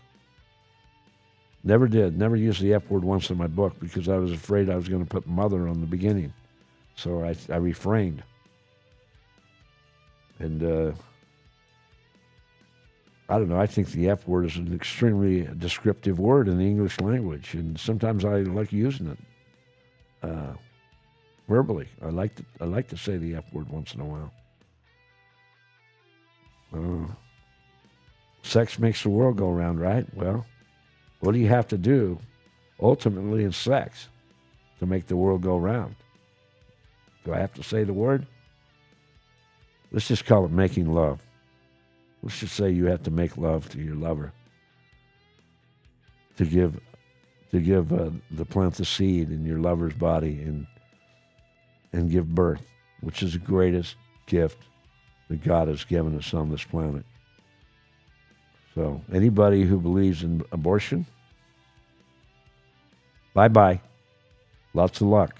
Never did. Never used the F word once in my book because I was afraid I was going to put mother on the beginning. So I refrained. And I don't know, I think the F word is an extremely descriptive word in the English language. And sometimes I like using it verbally. I like to say the F word once in a while. Sex makes the world go round, right? Well, what do you have to do ultimately in sex to make the world go round? Do I have to say the word? Let's just call it making love. Let's just say you have to make love to your lover to give the plant the seed in your lover's body and give birth, which is the greatest gift that God has given us on this planet. So anybody who believes in abortion, bye-bye. Lots of luck.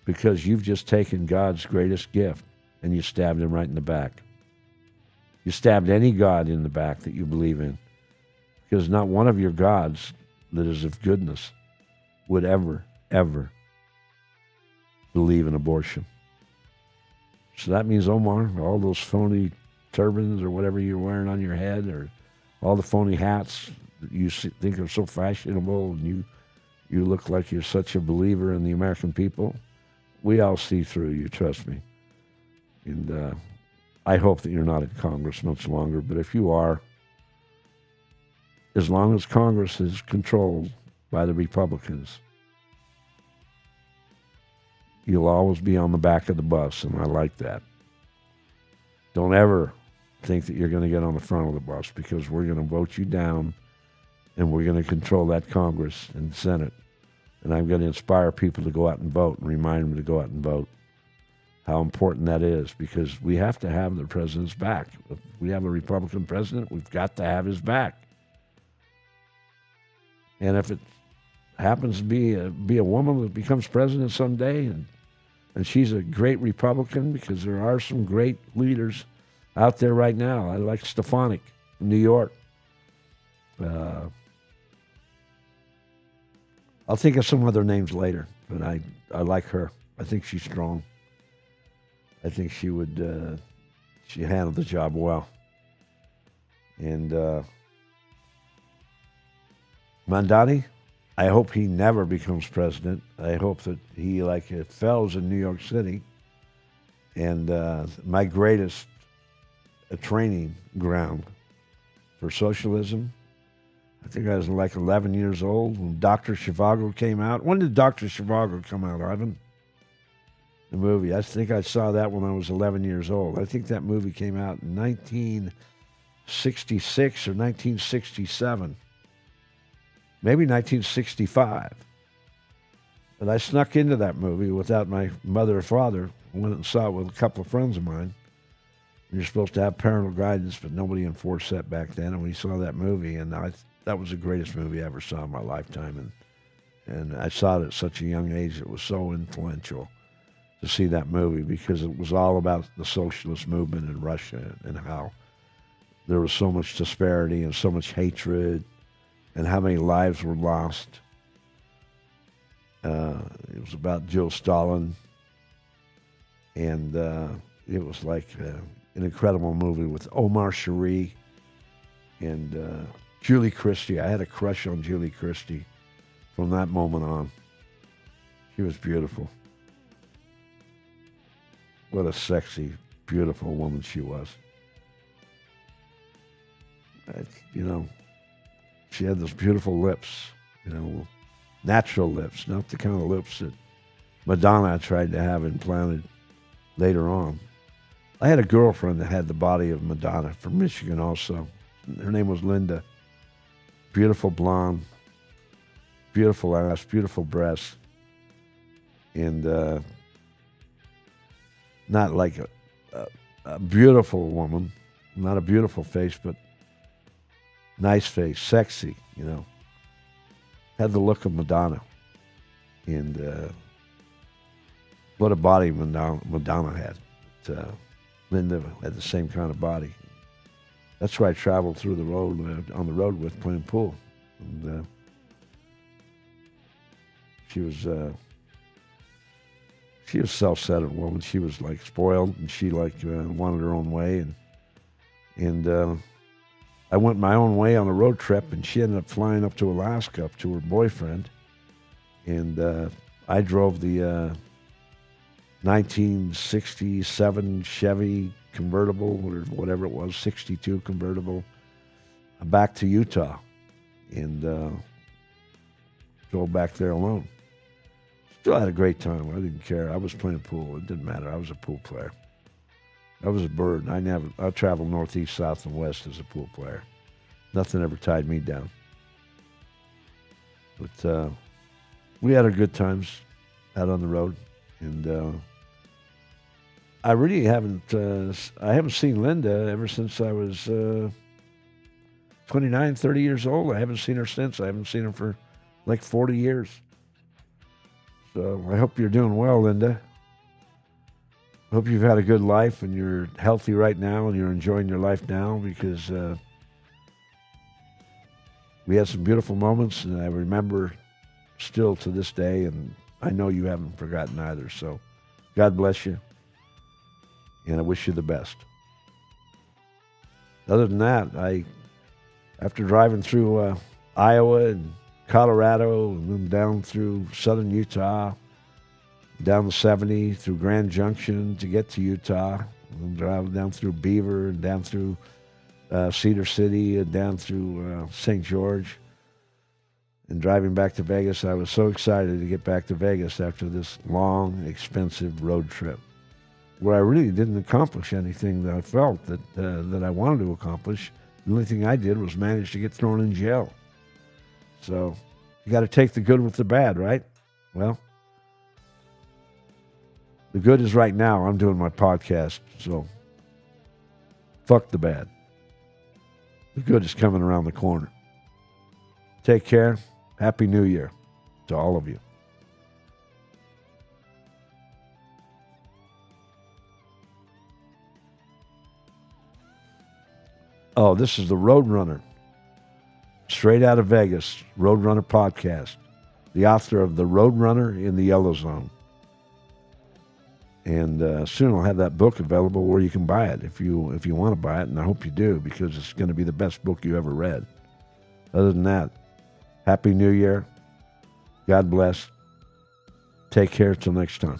Because you've just taken God's greatest gift and you stabbed him right in the back. You stabbed any God in the back that you believe in. Because not one of your gods that is of goodness would ever believe in abortion. So that means, Omar, all those phony turbans or whatever you're wearing on your head, or all the phony hats that you think are so fashionable, and you look like you're such a believer in the American people, we all see through you, trust me. And I hope that you're not in Congress much longer, but if you are, as long as Congress is controlled by the Republicans, you'll always be on the back of the bus, and I like that. Don't ever think that you're going to get on the front of the bus, because we're going to vote you down, and we're going to control that Congress and Senate. And I'm going to inspire people to go out and vote and remind them to go out and vote. How important that is, because we have to have the president's back. If we have a Republican president, we've got to have his back. And if it happens to be a woman that becomes president someday, and she's a great Republican, because there are some great leaders out there right now. I like Stefanik from New York. I'll think of some other names later, but I like her. I think she's strong. I think she would, she handled the job well. And Mandani, I hope he never becomes president. I hope that he, like it Fells in New York City, and my greatest training ground for socialism. I think I was like 11 years old when Dr. Zhivago came out. When did Dr. Zhivago come out, Ivan? The movie. I think I saw that when I was 11 years old. I think that movie came out in 1966 or 1967. Maybe 1965. But I snuck into that movie without my mother or father. I went and saw it with a couple of friends of mine. You're supposed to have parental guidance, but nobody enforced that back then. And we saw that movie, and that was the greatest movie I ever saw in my lifetime. And I saw it at such a young age. It was so influential to see that movie, because it was all about the socialist movement in Russia and how there was so much disparity and so much hatred and how many lives were lost. It was about Joe Stalin, and it was like an incredible movie with Omar Sharif and Julie Christie. I had a crush on Julie Christie from that moment on. She was beautiful. What a sexy, beautiful woman she was. You know, she had those beautiful lips, you know, natural lips, not the kind of lips that Madonna tried to have implanted later on. I had a girlfriend that had the body of Madonna from Michigan also. Her name was Linda. Beautiful blonde, beautiful ass, beautiful breasts, and not like a beautiful woman, not a beautiful face, but nice face, sexy, you know. Had the look of Madonna. And what a body Madonna had. Linda had the same kind of body. That's why I traveled through the road, on the road with, playing pool. And she was a self-centered woman. She was like spoiled, and she like wanted her own way. And I went my own way on a road trip, and she ended up flying up to Alaska, up to her boyfriend. And I drove the 1967 Chevy convertible, or whatever it was, 62 convertible, back to Utah. And drove back there alone. Still had a great time. I didn't care. I was playing pool. It didn't matter. I was a pool player. I was a bird. I traveled northeast, south, and west as a pool player. Nothing ever tied me down. But we had our good times out on the road, and I really haven't. I haven't seen Linda ever since I was 29, 30 years old. I haven't seen her since. I haven't seen her for like 40 years. So I hope you're doing well, Linda. I hope you've had a good life and you're healthy right now and you're enjoying your life now, because we had some beautiful moments, and I remember still to this day, and I know you haven't forgotten either. So God bless you, and I wish you the best. Other than that, after driving through Iowa and Colorado, and then down through southern Utah, down the 70 through Grand Junction to get to Utah, and then driving down through Beaver and down through Cedar City and down through St. George, and driving back to Vegas. I was so excited to get back to Vegas after this long, expensive road trip, where I really didn't accomplish anything that I felt that I wanted to accomplish. The only thing I did was manage to get thrown in jail. So you got to take the good with the bad, right? Well, the good is right now I'm doing my podcast, so fuck the bad. The good is coming around the corner. Take care. Happy New Year to all of you. Oh, this is the Roadrunner. Straight out of Vegas, Roadrunner Podcast. The author of The Roadrunner in the Yellow Zone. And soon I'll have that book available where you can buy it if you want to buy it, and I hope you do, because it's going to be the best book you ever read. Other than that, Happy New Year. God bless. Take care till next time.